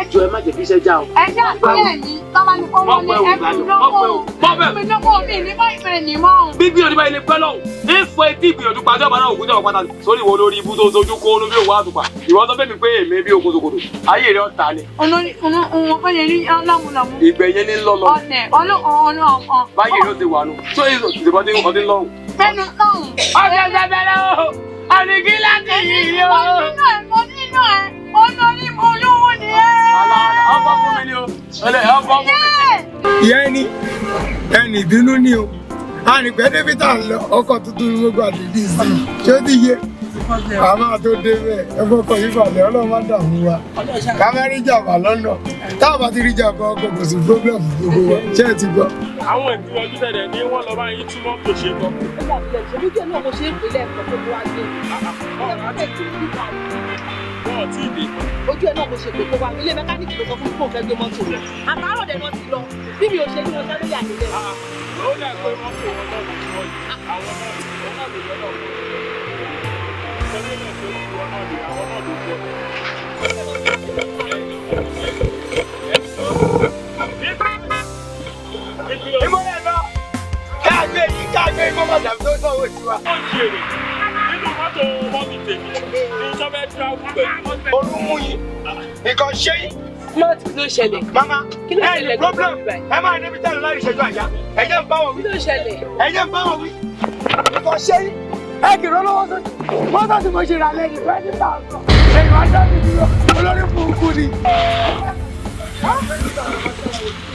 ìjọ ẹ má jẹ́ kí iṣẹ́ já o. ẹ já sílẹ̀ ní tọ́ba ní kọ́mọ ní ẹ̀kú lọ́wọ́ mi lọ́wọ́ mi ní báyìí fèrè ní mọ́. bí gbìyànjú báyìí lè pẹ́ lọ́hùn ní fọ etí ìgbìyànjú pàṣẹ ọ̀bá náà òkú jẹ́ ọ̀pá tani sórí ìwọ lórí ibú tó sojú kó lórí òwò àtùpà ìwọ sọ fẹ́mi pé èmi bí ogun ṣòkòtò ayé rẹ̀ ọ̀tá ni. ọ̀nà ní ọlọ́mùlọ́mù. ìgbẹ̀yẹ ní lọ́lọ́. ọ̀nà báyìí rẹ̀ ó ti wà nù tó yẹ ìṣèbọ̀dé ọdún lọ́hùn. fẹ́nu lọ́hùn. ọ̀sẹ̀ bẹ̀rẹ̀ o àdìgí láti yìí o. olórí olówó ni ẹ́. ọkọ fún mi ni o ọkọ fún mi. ìyá ẹni ìbínú ni o àrìnpẹ́ débi tá à ń lọ ọkọ̀ tuntun ní gbogbo àdìdí sí i ṣé ó ti yé àmọ́ tó dé bẹ́ẹ̀ ẹ fọkàn yí balẹ̀ ọlọ́run má dààmú wa ká má rí jàmbá lọ́nà tá a bá ti rí jàmbá ọkọ̀ kò sí fúrógírámù gbogbo wa ṣé ẹ ti gbọ́. àwọn ìgbìyànjú tẹ̀lé ní wọ́n lọ bá yín túmọ̀ tó ṣe kọ́. nígbà tí ẹ̀ ṣe lójú ẹ̀ náà mo ṣe é pè lẹ́ẹ̀kan tó wá gbé wọ́n tí ì dé. ojú ẹ̀ náà mo ṣe pé kó wá ilé mẹkáníìkì ló sọ fún mi kó fẹ́ gbé mọ́tò rẹ̀ àtàárọ̀ dẹ̀ náà ti lọ bí mi ò ṣe ní wọn sáré yà nílẹ̀. ó dà pé mọ́tò wọn náà ló wọ́n yìí àwọn náà ló yọ náà wọ́n ìṣẹ́jú náà tó ti wọn náà lè àwọn náà ló jọ. ìmọ̀lẹ̀ lọ káàgbé yìí káàgbé ìmọ̀mọ̀dà tó sọ̀rọ̀ sí wa. ó ṣe èrè nínú mọ́tò mọ́mí tèmi ní sọ́fẹ́ tíráàbù pẹ̀lú. orúkú yìí nǹkan ṣe yìí. Má ti ló ṣẹlẹ̀. Mama, kí ló ṣẹlẹ̀ problem. Ẹ máa débi tẹ́lẹ̀ láì ṣẹ́jú àyà. Ẹ̀jẹ̀ ń bá wọn wí. Kí ló ṣẹlẹ̀? Ẹ̀jẹ̀ ń bá wọn wí. Nǹkan ṣe yìí. Ẹ kìrọ̀ lọ́wọ́ sójú. Mọ́tò tí mo ṣe rà lẹ́yìn 20,000. Ẹ̀yìn wá dábì dúró. Olórí burúkú ni.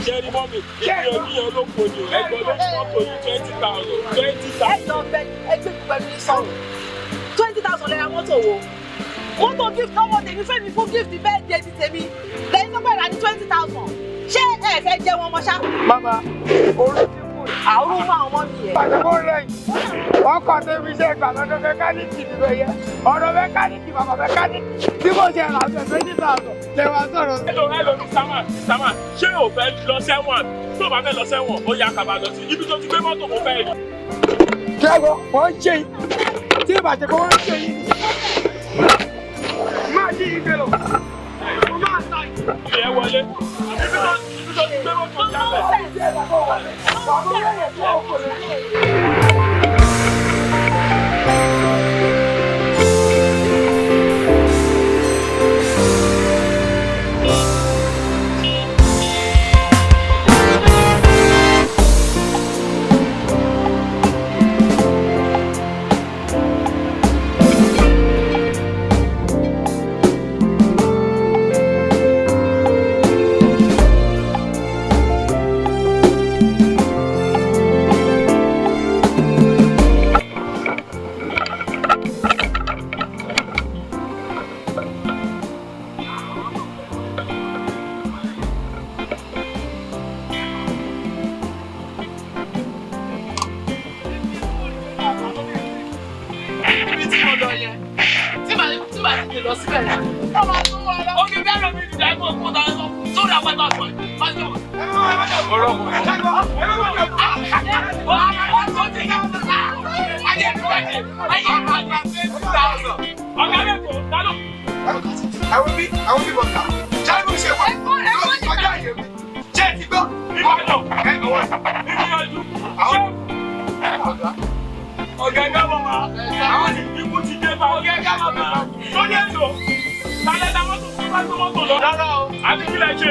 Ṣé ní mọ́mí ibi ọdún yẹn ló kò ní ẹgbẹ́ ló fún mọ́tò yìí 20,000. Ẹ lọ bẹ ẹgbẹ́ pẹ̀lú sọ̀rọ̀ 20,000 lẹ́yìn mọ́tò wo? Mọ́tò gift lọ́wọ́ tèmi fẹ́mi fún gift bẹ́ẹ̀ di etí tèmi lẹ́yìn tó bẹ̀rẹ̀ ní 20,000. Ṣé ẹ fẹ́ jẹ wọn mọ́ ṣá? Mama, orí ti kú. Àrùn fún àwọn ọmọ mi yẹn. Pàtàkó lẹ́yìn, ọkọ̀ tèmi ṣe ìgbà lọ́dọ̀ mẹkáníìkì níbẹ̀ yẹn. Ọ̀rọ̀ mẹkáníìkì bàbá mẹkáníìkì tí mo ṣe rà ọ̀sẹ̀ 20,000 lẹ́wà sọ̀rọ̀. Hello, Mr. Ṣé o fẹ́ lọ sẹ́wọ̀n? Tó o bá fẹ́ lọ sẹ́wọ̀n, ó yá kaba lọ sí ibi tó ti gbé mọ́tò mo fẹ́ rí. Kẹ́wọ́, wọ́n ń ṣe yìí. Tí ìbàjẹ́ kó wọ́n ń ṣe yìí. Máa yí ìgbé lọ. Mo máa ta yìí. Ilé ẹ wọlé. Ibi tó ti gbé mọ́tò jábẹ̀. lè lọ síbẹ̀ yẹn. Ọmọ tó wọ lọ. Ó ní bẹ́ẹ̀ lọ bí ìdílé ẹgbẹ́ òkú ọ̀tá ẹ̀sọ́. Sórí àwọn ẹgbẹ́ àgbọ̀ yìí. Ọ̀rọ̀ mọ̀. Ọ̀gá lẹ́kọ̀ọ́ dálọ́. Àwọn bí bọ̀dà. Ṣáà ló ṣe wá. Ọjọ́ àyè mi. Ṣé ti gbọ́? Ìgbọ́dọ̀. Ìgbìyànjú. Ọ̀gá ẹ̀gá mọ̀ wá. Àwọn ìdíkù ti dé bá ọ̀gá ẹ̀gá mọ̀ wá. Tó ní ètò. Tálẹ́ ta mọ́tò fún bá tó mọ́tò lọ. Rárá o. Àti kí lẹ ṣe?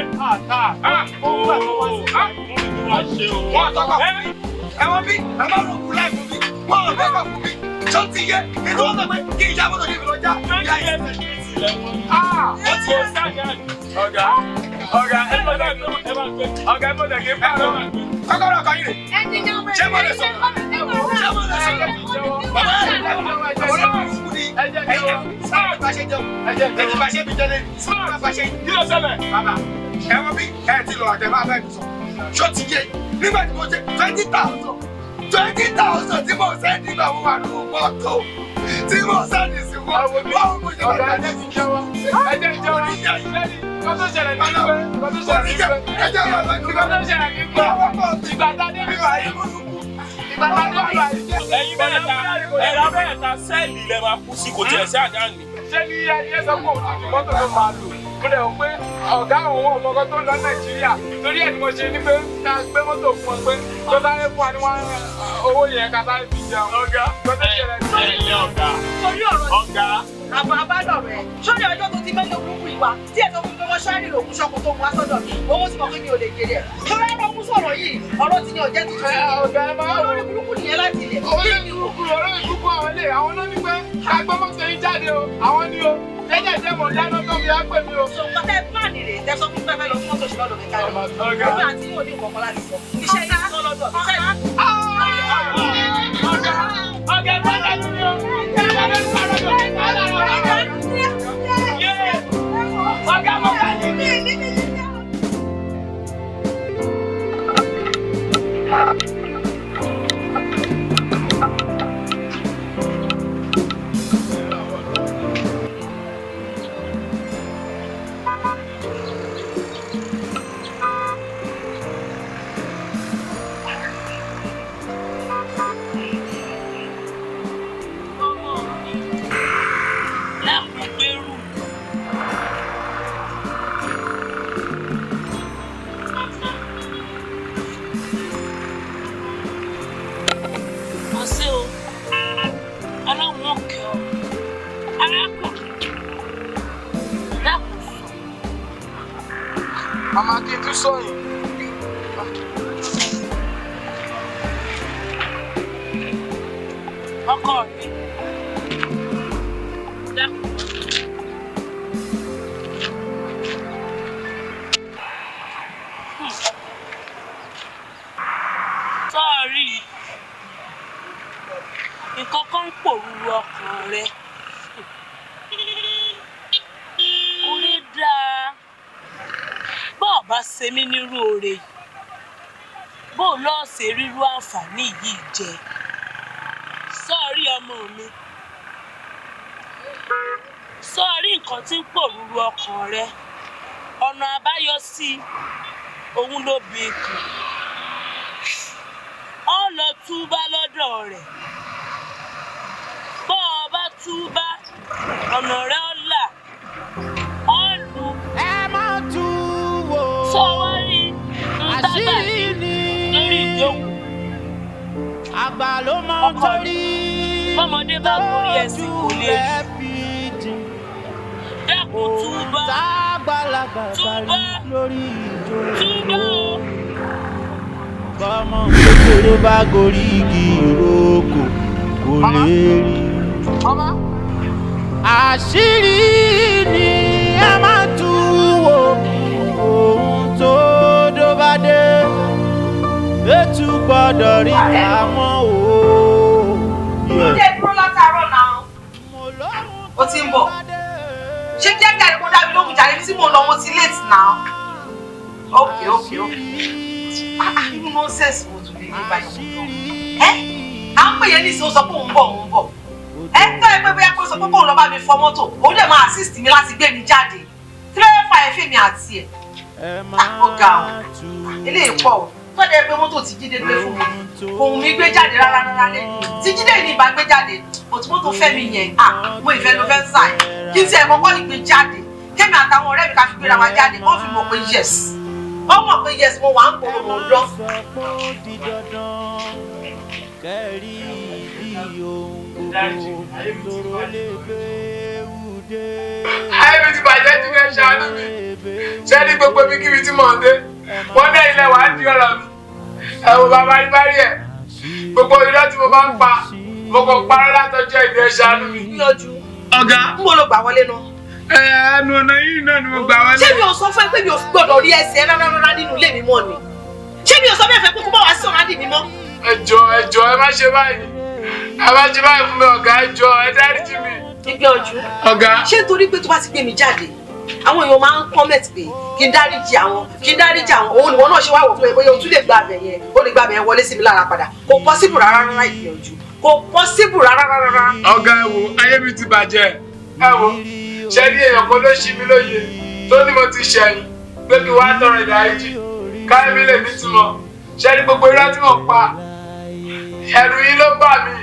Owó wá ṣe o. Wọ́n tọ́kọ̀ fún mi. Ẹ̀wọ̀n bí ẹ má lọ kú láì fún mi. Wọ́n ò fẹ́ kọ̀ fún mi. Ṣó ti yẹ? Ètò wọn sọ pé kí ìjà mọ́tò yìí lọ já. Ó ti yẹ sáyà. Ọ̀gá ẹ mọ̀ dẹ̀ ọ̀gá ẹ mọ̀ dẹ̀ kí n bá lọ. Kọ́kọ́rọ́ kan yìí rè. Ṣé mo lè sọ̀rọ̀? Ṣé mo lè sọ̀rọ̀? Bàbá olóòwò fún mi. Sáà bá ṣe jẹun. Èmi bá ṣe mi jẹ́lé. Sáà bá ṣe kí ló ṣẹlẹ̀? Bàbá ẹ̀wọ̀n bí ẹ ti lọ àtẹ̀bá bẹ́ẹ̀ mi sọ. Ṣó ti yẹ nígbà tí mo ṣe 20,000 tí mo ṣe nígbà mo wà nínú mọ́tò tí mo ṣe ní sí wọn. Báwo mo ṣe ọ̀gá ẹ̀jẹ̀ ti jẹ́wọ́. Ẹ̀jẹ̀ ìjọba kọ́tó ṣẹlẹ̀ ní pé ìgbà tá a dé bíbá yìí. Ẹ̀yin mẹ́ta sẹ́ẹ̀lì lẹ máa kú sí kò tiẹ̀ sí àdáni. Ṣé ní ẹyẹ sọ pé òtún ju mọ́tò ló máa lò? Mo lè rò pé ọ̀gá àwọn ọmọkọ tó lọ Nàìjíríà torí ẹ̀ ni mo ṣe ní pé ká gbé mọ́tò fún ọ pé tó sáré fún wa ní wọ́n owó yẹn ká sáré fi jẹun. Ọ̀gá kọ́tó ṣẹlẹ̀ ní ọ̀gá. Torí ọ̀rọ̀ ọ̀gá. Àbádọ̀ rẹ̀ sórí ọjọ́ tó ti mẹ́lẹ̀ burúkú ìwà tí ẹ̀ sọ fún mi pé wọ́n ṣáárì lòkú ṣọ́kù tó mú wá sọ́dọ̀ mi owó tí mo fi mi ò lè jèrè ẹ̀. Torí ẹ̀rọ mú sọ̀rọ̀ yìí ọ̀rọ̀ ti ní ọ̀jẹ́ tuntun yìí. Ọ̀gá ẹ máa olórí burúkú nìyẹn láti ilẹ̀. olórí burúkú àwọn ilé àwọn ló ní pé ká gbọ́ mọ́tò yín jáde o àwọn ni o jẹ́jẹ́ jẹ́ mọ̀ dáná tó fi á pè mí o. So pátá pláàni rẹ̀ tẹ́ sọ fún pẹ́pẹ́ lọ fún mọ́tò ṣe lọ́dọ̀ mi ká lọ. Ọ̀gá Ọ̀gá àti yóò ní ìkọ̀kọ̀ láti sọ. Iṣẹ́ yìí ti tán lọ́dọ̀ mi. Ọ̀gá ẹ máa dájú ni o. Ọ̀gá mo bá ní mi. Mama kí n tún sọ̀yìn. Ọkọ mi. Dákun. Sọ́ọ̀rì, nǹkan kan ń pòrúurú ọkàn rẹ. Kò lè dáa. Bọ́ọ̀ bá ṣe mí nírú oore yìí, bóò lọ́ọ́ ṣe rírú àǹfààní yìí jẹ. Sọ́ọ̀rí ọmọ mi. Sọ́ọ̀rí nǹkan tí ń pòrúurú ọkàn rẹ. Ọ̀nà àbáyọ sí òun ló bí ikùn. Ó lọ túbá lọ́dọ̀ rẹ̀. Bọ́ọ̀ bá túbá, ọ̀nà rẹ̀ ó là. Ó lù. Ẹ máa tú wò. Sọ́wọ́rí ń tábà lórí ìjókòó. Àgbà ló máa ń torí. Bọ́mọdé bá borí ẹ̀sìn kò lè rí. Dákun túbá. Tágbàlagbà parí lórí ìjó. Túbá o. Bọ́mọ kékeré bá gorí igi ìrókò kò lè rí. Àṣírí ni ẹ máa tú wò. Ohun tó dó bá dé. Ètù gbọ́dọ̀ rí àmọ́ o. Ilé dúró látàárọ̀ náà. Ó ti ń bọ̀. Ṣé kíákíá ni mo dá mi lóhùn jàre tí mo lọ mo ti late now? Okay. Inú nonsense wo tún lè ní báyìí? À ń pè yẹn ní ìsìn ó sọ pé òun bọ̀. Tọ́ ẹ pé bóyá kó sọ sọ pé kóun lọ bá mi fọ mọ́tò òun dẹ̀ máa assist mi láti gbé mi jáde kí ló yẹ fa ẹ̀fẹ́ mi àti ẹ̀ ó ga ọ̀ eléyìí pọ̀ ọ́ tọ́jà pé mọ́tò tí Jídé gbé fún mi òun mi gbé jáde rárá lẹ́yìn tí Jídé ní ìbá gbé jáde òtún mọ́tò fẹ́ mi yẹn mo ìfẹ́ ló fẹ́ sà ẹ̀ kí n tiẹ̀ kọ́kọ́ ìgbé jáde kémi àtàwọn ọ̀rẹ́ mi ká fi gbéra wa jáde wọ́n fi mọ̀ pé yes wọ́n mọ̀ pé yes mo wà ń kó mo lọ. ayé mi ti bàjẹ́ tí fẹ́ ṣàánú mi ṣé ní gbogbo ibi kíbi tí mò ń dé wọ́n dé ilẹ̀ wàá di ọ̀rọ̀ mi ẹ̀wọ̀n bàbá rí bá rí ẹ̀ gbogbo irọ́ tí mo bá ń pa mo kàn parọ́ látọjọ́ ìdí ẹ̀ ṣàánú mi. yíyanjú ọ̀gá ń bọ̀ ló gbà wọlé náà. ẹnu ọ̀nà yìí náà ni mo gbà wọlé. ṣé mi ò sọ fún ẹ pé mi ò gbọdọ̀ rí ẹsẹ̀ rárá nínú ilé mi mọ́ ni ṣé mi ò sọ bẹ́ẹ̀ fẹ́ pé kó bá wá sí ọ̀rá dì mí mọ́. ẹjọ ẹ má ṣe báyìí ẹ má ṣe báyìí fún mi ọ̀gá ẹjọ ẹ dáríjì mi. Ìgbìyànjú ọ̀gá ṣé nítorí pé tó bá ti gbé mi jáde àwọn èèyàn máa ń comment pé kí n dáríjì àwọn òun ni wọn náà ṣe wá wò pé bóyá o tún lè gba abẹ yẹn o lè gba abẹ yẹn wọlé sí mi lára padà kò possible rárá Ìgbìyànjú kò possible rárá. ọ̀gá ẹ wo ayé mi ti bàjẹ́ ẹ wo ṣe ní èèyàn kan ló ṣí mi lóye tó ní mo ti ṣẹ̀yìn pé kí wàá tọrọ ìdáríjì káyọ̀ mi lè nítumọ̀ ṣe ní gbogbo irọ́ tí mo pa ẹ̀rù yìí ló bà mí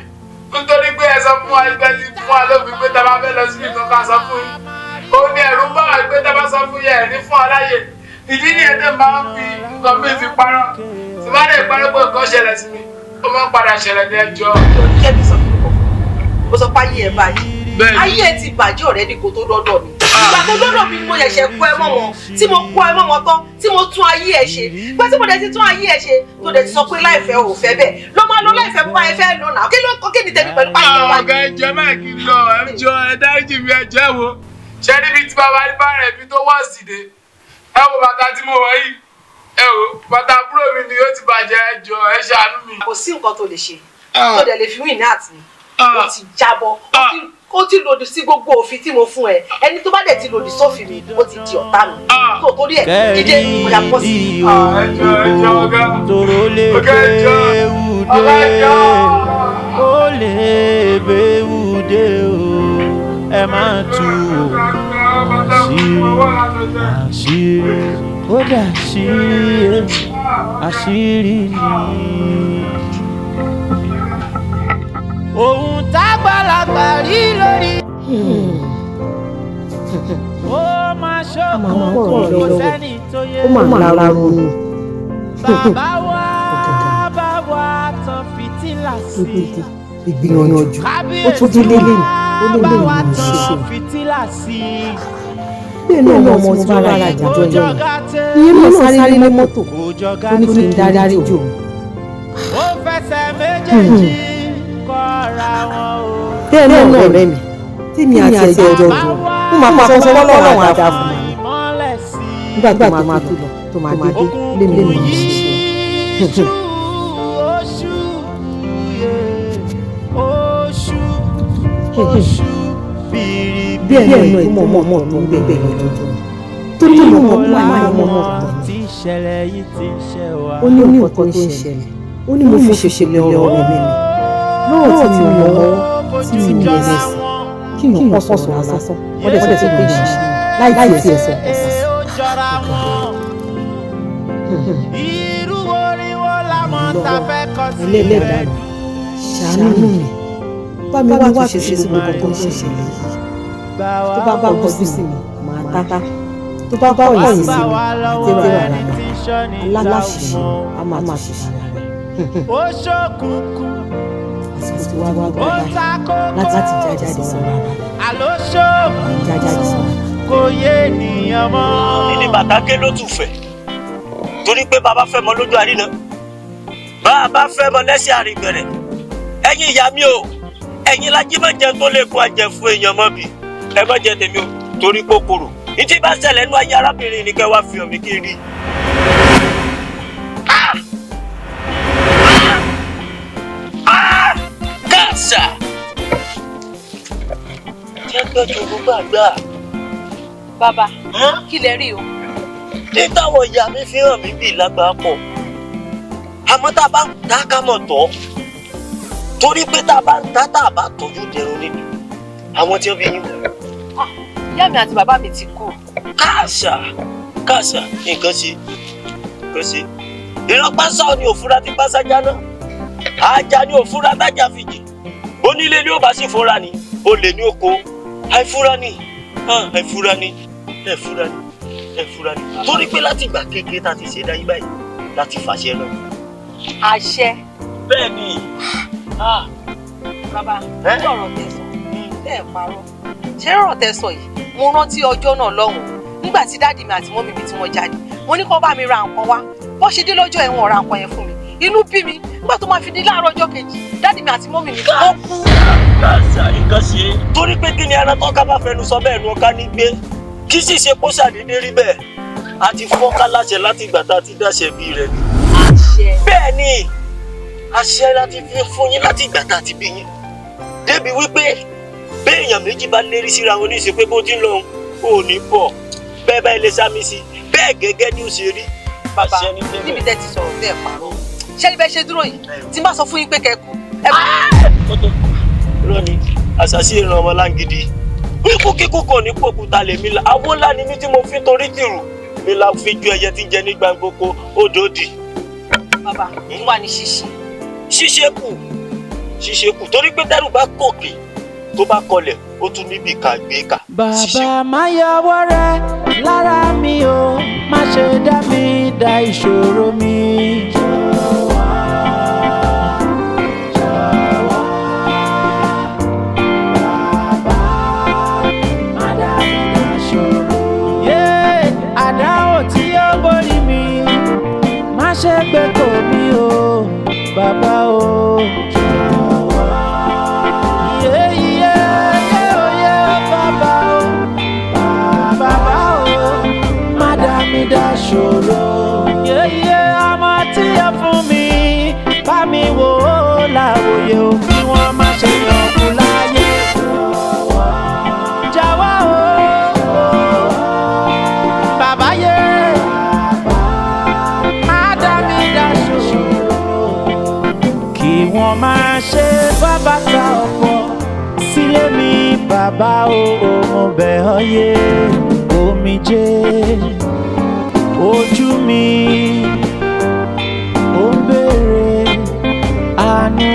nítorí pé ẹ sọ fún wa ẹgbẹ́ ti fún wa lófin pé tá a bá fẹ́ lọ síbi kan ká sọ fún yín ó ní ẹ̀rù bá wà pé tá a bá sọ fún yẹn ní fún aláyè ìdí ni ẹ̀dẹ̀ máa ń fi nǹkan mi fi parọ́ tí bá lè parọ́ pé nǹkan ṣẹlẹ̀ sí mi ó máa ń padà ṣẹlẹ̀ ní ẹjọ́. jẹ́bi sọ fún mi kò sọ pé ayé ẹ̀ báyìí ayé ẹ̀ ti bàjẹ́ ọ̀rẹ́ ní kò tó dọ́dọ̀ mi ìgbà tó dọ́dọ̀ mi ni mo ṣẹ̀ṣẹ̀ kọ́ ẹ mọ́ wọn tí mo kọ́ ẹ mọ́ wọn tán tí mo tún ayé ẹ̀ ṣe pé tí mo dẹ̀ ti tún ayé ẹ̀ ṣe tó dẹ̀ ti sọ pé láìfẹ́ ò fẹ́ bẹ́ẹ̀ ló máa lọ láìfẹ́ bó bá yẹ fẹ́ lọ náà kí ló kọ́ kí ni tẹ̀mí pẹ̀lú báyìí wá. ọ̀gá ẹjọ́ máa kí n lọ ẹjọ́ ẹ dáríjì mi ẹjọ́ wo ṣé níbi tí bàbá rí bá rẹ̀ ibi tó wọ́ sí de ẹ wo bàtà tí mo wọ̀ yìí ẹ wo bàtà àbúrò mi ni ó ti bàjẹ́ ẹjọ́ ẹ ṣàánú mi. kò sí nǹkan tó lè ṣe tó dẹ̀ lè fi wí ní àtìní ó ti jábọ́ ó ti lòdì sí gbogbo òfin tí mo fún ẹ ẹni tó bá dẹ̀ ti lòdì sófin mi ó ti di ọ̀tá mi tó torí ẹ̀ Jídé ìyá pọ̀ sí. ẹjọ́ ọ̀gá tòró lè béwu dé ó lè béwu dé o ẹ má tú àṣírí ó dà sí àṣírí ni. ohun tágbàlagbà rí lórí. ó máa ṣókùnkùn kò sẹ́ni tó yé. ó máa lára ronú. bàbá wa tan fìtílà sí. ìgbìyànjú ó tún délé lẹ́yìn ó lè lè mú ṣiṣẹ́. bẹ́ẹ̀ náà ọmọ tí wọ́n rárá ìjàjọ yẹn ìyẹn náà sáré lé mọ́tò tó ní kí n dárí jò. ó fẹsẹ̀ méjèèjì kọ́ra wọn o. bẹ́ẹ̀ náà ọ̀rẹ́ mi tèmi àti ẹ̀jẹ̀ ọjọ́ dùn ó máa pa fọ́fọ́ lọ́wọ́ àdá fún mi. nígbà tó máa tó lọ tó máa dé lémi mú ṣiṣẹ́. bí ẹ̀ náà ìmọ̀ mọ̀ tó ń gbẹgbẹ́ yẹn lójú tó ní ìmọ̀ mọ̀ wá máa mọ̀ mọ̀ ó ní nǹkan tó ń ṣẹlẹ̀ ó ní mo fi ṣèṣẹlẹ̀ ọ̀rọ̀ mi ni lọ́wọ́ tí mo mọ̀ tí mi ní ẹ̀mí sí kí n kọ́ sọ̀sọ̀ lásán wọ́n dẹ̀ sọ́dọ̀ tó gbé ṣiṣẹ́ láì tí ẹ̀ sọ̀ ẹlẹ́dàá ṣàánú mi bá mi wá tó ṣe sí gbogbo tó ń ṣẹlẹ̀ yìí tó bá bá bọ́ sí mi màá tá tó bá bá òyìn sí mi àtẹ́wà rárá aláṣìṣe a máa ṣiṣẹ́ rẹ̀. ó ṣókùnkùn àsìkò tí wàá wá gbọ́dọ̀ láti jáde sí wọn rárá. àló ṣókùnkùn kò yé ènìyàn mọ́. ní bàtà ké ló tún fẹ́ torí pé bàbá fẹ́ mọ lójú àríná bàbá fẹ́ mọ lẹ́sẹ̀ àrígbẹ̀rẹ̀ ẹ̀yin ìyá mi o ẹ̀yin lájí má jẹ tó lè kó àjẹ fún èèyàn mọ́ bí ẹ má jẹ tèmi o torí kòkòrò ìtì bá ṣẹlẹ̀ nú ayé arábìnrin ni kẹ́ wá fi hàn mí kí n rí. káàsà jẹ́ gbẹ́jọ gbogbo àgbà. bàbá kí lẹ rí o. ní táwọn ìyá mi fi hàn mí bí lágbàá pọ̀ àmọ́ tá a bá ń ta ká mọ̀ tọ́ torí pé tá a bá ń ta tá a bá tọ́jú dẹrùn níbi àwọn tí wọ́n bí yín. Ìyá mi àti bàbá mi ti kú. Káàsà nǹkan ṣe ìran pásá ni òfúra tí pásá jáná ajá ni òfúra tájà fìjì onílé ni ó bá sì fúnra ni olè ní oko àìfúra ni torí pé láti ìgbà kékeré tá a ti ṣẹ̀dá yín báyìí láti fàṣẹ lọ. Àṣẹ. Bẹ́ẹ̀ ni. Bàbá ọ̀rọ̀ tẹ̀sán bẹ́ẹ̀ parọ́ ṣé ọ̀rọ̀ tẹ̀sán yìí mo rántí ọjọ́ náà lọ́hùn-ún nígbà tí dáàdì mi àti mọ́mì mi tí wọ́n jáde mo ní kó bá mi ra nǹkan wá bó ṣe dé lọ́jọ́ ẹ̀wọ̀n ra nǹkan yẹn fún mi inú bí mi nígbà tó máa fi dé láàárọ̀ ọjọ́ kejì dáàdì mi àti mọ́mì mi wọ́n kú. Káàsà nǹkan ṣe torí pé kí ni ẹran tó ká bá fẹnu sọ bẹ́ẹ̀ nu ọká ní gbé kí sì ṣe kó ṣàdédé rí bẹ́ẹ̀ a ti fọ́nká láṣẹ láti ìgbà tá a ti dáṣẹ bí rẹ̀ ni. Bẹ́ẹ̀ ni àṣẹ láti fi fún yín láti ìgbà tá a ti bí yín débi wípé béèyàn méjì bá lérí síra wọn ní ìṣe pé bó ti ń lọ ò ní bọ̀ bẹ́ẹ̀ bá ilé sámi sí bẹ́ẹ̀ gẹ́gẹ́ ni ó ṣe rí. Bàbá níbi tẹ́ ti sọ̀rọ̀ tẹ́ ẹ̀ parọ́ ṣé ibẹ̀ ṣe dúró yìí tí n bá sọ fún yín pé kẹ́kù ẹ bá. irọ́ ni àṣàṣì ìran ọmọ láǹgìdì wíkú kíkú kan ní pòkúta lèmi la àwọn ńlá ni mí tí mo fi torí tìrù mi la fi ju ẹyẹ tí ń jẹ ní gbàngboko odòdì. Bàbá kí wàá ní ṣíṣe kù torí pé dẹ́rù bá gòkè tó bá kọlẹ̀ ó tún níbi ká gbé ká. Bàbá má yọwọ́ rẹ lára mi o má ṣe dá mi dá ìṣòro mi. Ṣé gbé kò mí o bàbá o jọ̀wọ́. Iye oyè bàbá o bàbá o má dá mi dá ṣòro. Iye ọmọ tí ẹ fún mi bá mi wò ó láwòye o kí wọ́n má ṣe yàn kú láyé. Jọ̀wọ́ o bàbá yẹ. Wọ́n máa ṣe bàbàtà ọ̀pọ̀ sílé mi bàbá o mo bẹ̀ ọ́ yé omijé ojú mi ó ń béèrè àánú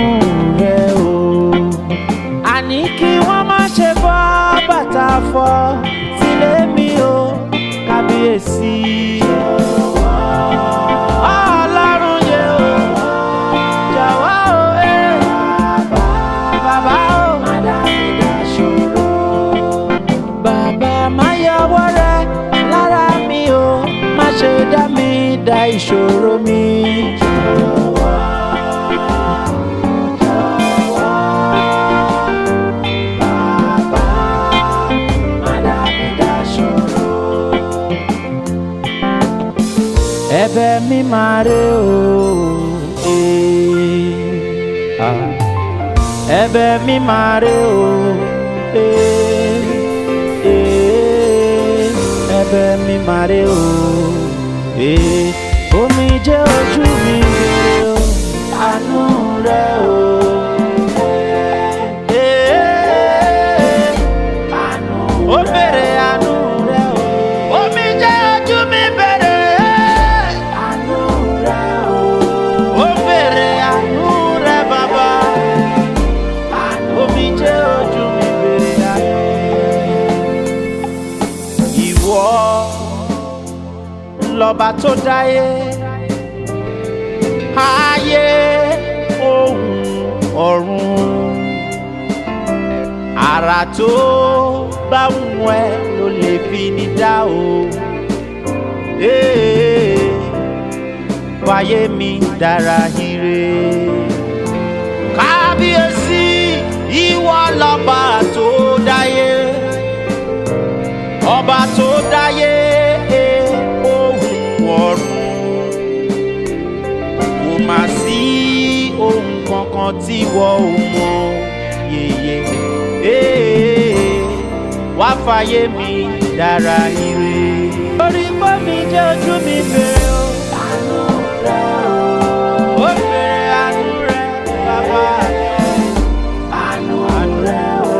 rẹ o. Àní kí wọ́n má ṣe bọ́ bàtà fọ́ sílé mi o kábíyèsí. Ṣe dá mi dá ìṣòro mi. Bàbá má dá mi dá ìṣòro. Ẹ̀bẹ̀ mi máa rè o. Ẹ̀bẹ̀ mi máa rè o. Ẹ̀bẹ̀ mi máa rè o. Omijé ojú mi rè o, àánú rẹ o. Ó bèrè àánú rẹ o. Omijé ojú mi bèrè àánú rẹ o. Ó bèrè àánú rẹ bàbá. Omijé ojú mi bèrè àánú. Ìwọ lọ́ba tó dáyé ayé ohun ọ̀run àrà tó bá wù ẹ́ ló lè fi ní dá o. Wáyé mi dára ire kábíyèsí ìwọ lọ́ba tó dáyé ọba tó dáyé ọ̀run kò má sí ohun kankan tí wọ́n ò mọ̀ yeye wá fàyè mi dára ire. Orí bọ́ mi jẹ́ ojú mi bèrè o. Àánú rẹ o. Ó bèrè àánú rẹ bàbá rẹ. Àánú rẹ o.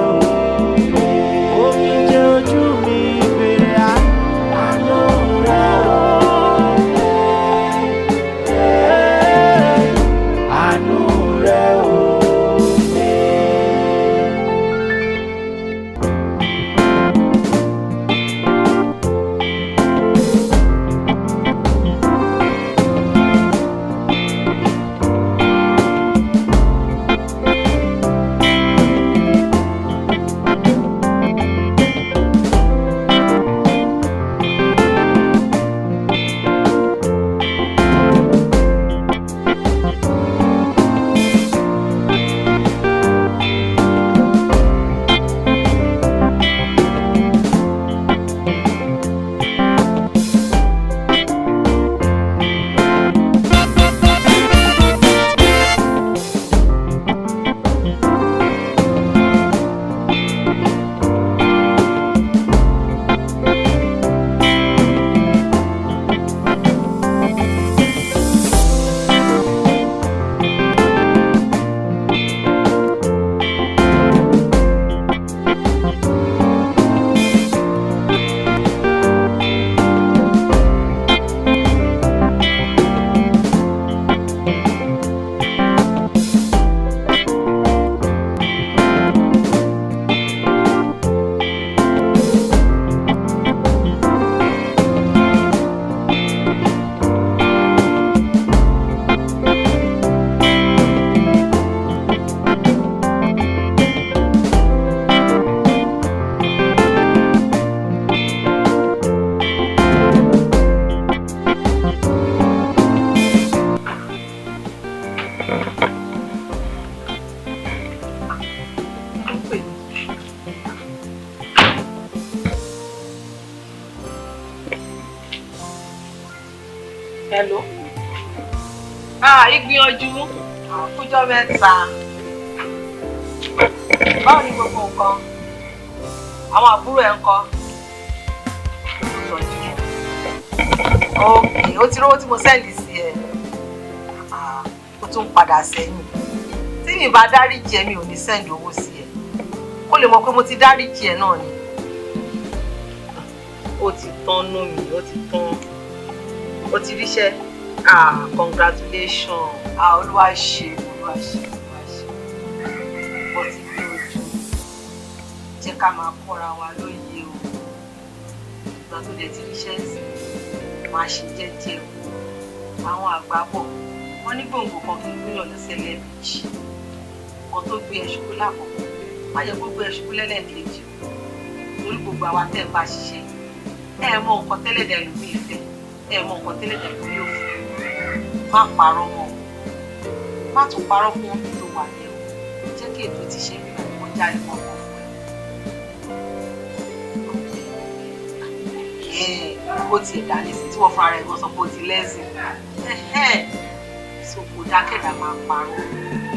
Hello. Ìgbìyànjú fúnjọ́ mẹ́ta. Báwo ni gbogbo nǹkan? Àwọn àbúrò ẹ̀ ń kọ́? Okay, ó ti rówó tí mo sẹ́ndì sí ẹ. Ó tún padà sẹ́yìn. Tí mi bá dáríjì ẹ mi ò ní sẹ́ndì owó sí ẹ. Kó lè mọ̀ pé mo ti dáríjì ẹ náà ni. Ó ti tán nú mi, ó ti tán. Ó ti ríṣẹ́. Congratulations. Olúwa ṣe, Olúwa ṣe, Olúwa ṣe. Ó ti gbé ojú. Jẹ́ ká máa kọ́ra wa lóye o. Ìgbà tó dẹ̀ ti ríṣẹ́ sí máa ṣe jẹ́jẹ́ o. Àwọn àgbà bọ̀, wọ́n ní gbòǹgbò kan kì í gbìyànjú lọ́sẹ̀ lẹ́ẹ̀mejì. Kan tó gbé ẹṣubú lákòókò, má jẹ́ kó gbé ẹṣubú lẹ́lẹ́kejì. Torí gbogbo àwa tẹ́ ń bá ṣiṣẹ́. Ẹ mọ nǹkan tẹ́lẹ̀ dẹ̀ lómi ìfẹ́. Ẹ mọ nǹkan tẹ́lẹ̀ dẹ̀ lómi òfin. Má parọ́ mọ́. Má tún parọ́ fún wọn tó wà ní ẹ̀wọ̀n. Jẹ́ kí ètò ti ṣe bí wọ́n jáde mọ́ ọkọ̀ fún ẹ. Ó ti ẹ̀dá ní sí tí wọ́n fúnra rẹ̀ gan sọ pé ó ti lẹ́sìn. So kò dákẹ́dà máa parọ́.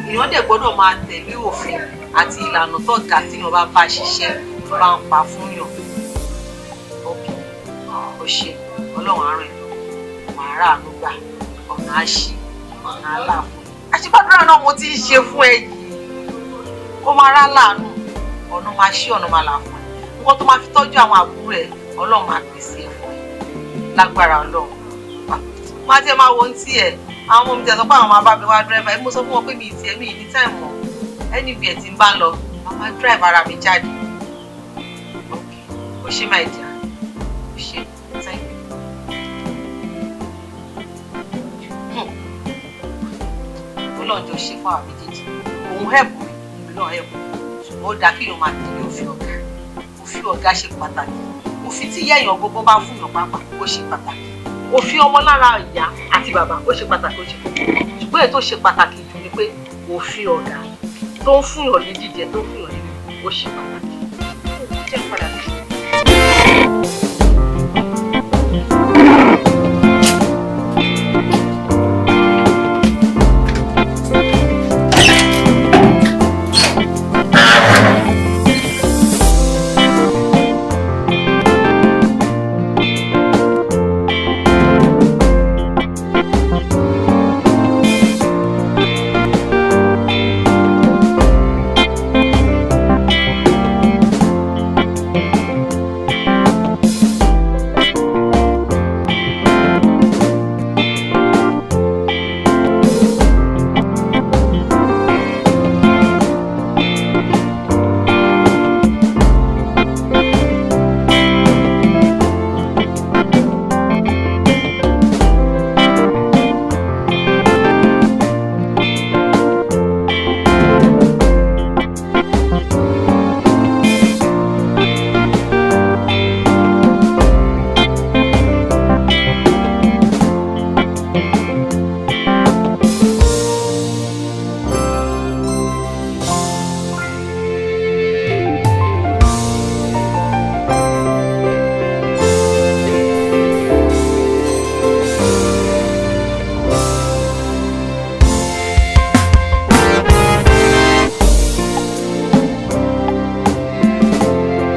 Èèyàn dẹ̀ gbọ́dọ̀ máa tẹ̀lé òfin àti ìlànà tó ga tí wọ́n bá bá ṣiṣẹ́ tó bá ń pa fún yàn. Ó ṣe Ọlọ́run àárẹ̀ wàá ráàánú gbà ọ̀nà àṣì ọ̀nà àlàfo. Àṣìbádúrà náà mo ti ń ṣe fún ẹ yìí. Ó máa rá láàánú ọ̀nà máa ṣí ọ̀nà máa là fún ẹ. Nǹkan tó máa fi tọ́jú àwọn àbúrò ẹ Ọlọ́run máa pèsè ẹ fún ẹ. Lágbára Ọlọ́run. Má jẹ́ máa wo ń tí ẹ̀. Àwọn ọmọ mi tẹ̀ sọ pé àwọn máa bá mi wá dírẹ́fà. Mo sọ fún wọn pé mi ì tiẹ̀ mi ì ní táìmù mọ́. Anywhere tí ń bá lọ, màá dírẹ́fà ara mi jáde. Ó ṣe máa jà. Ó ṣe thank you. Ọlọ́jọ́ ṣe fún àwọn méjèèjì. Òun hẹ̀pù mi, èmi náà hẹ̀pù. Ṣùgbọ́n ó dáa kí èèyàn máa tẹ̀lé òfin ọ̀gá. Òfin ọ̀gá ṣe pàtàkì. Òfin tí ìyá èèyàn gbogbo bá fún èèyàn pàápàá ó ṣe pàtàkì. Òfin ọmọ lára ìyá àti bàbá ó ṣe pàtàkì ó ṣe kókó. Ṣùgbọ́n èyí tó ṣe pàtàkì jù ni pé òfin ọ̀gá tó ń fún èèyàn ní jíjẹ tó ń fún èèyàn ní ó ṣe pàtàkì.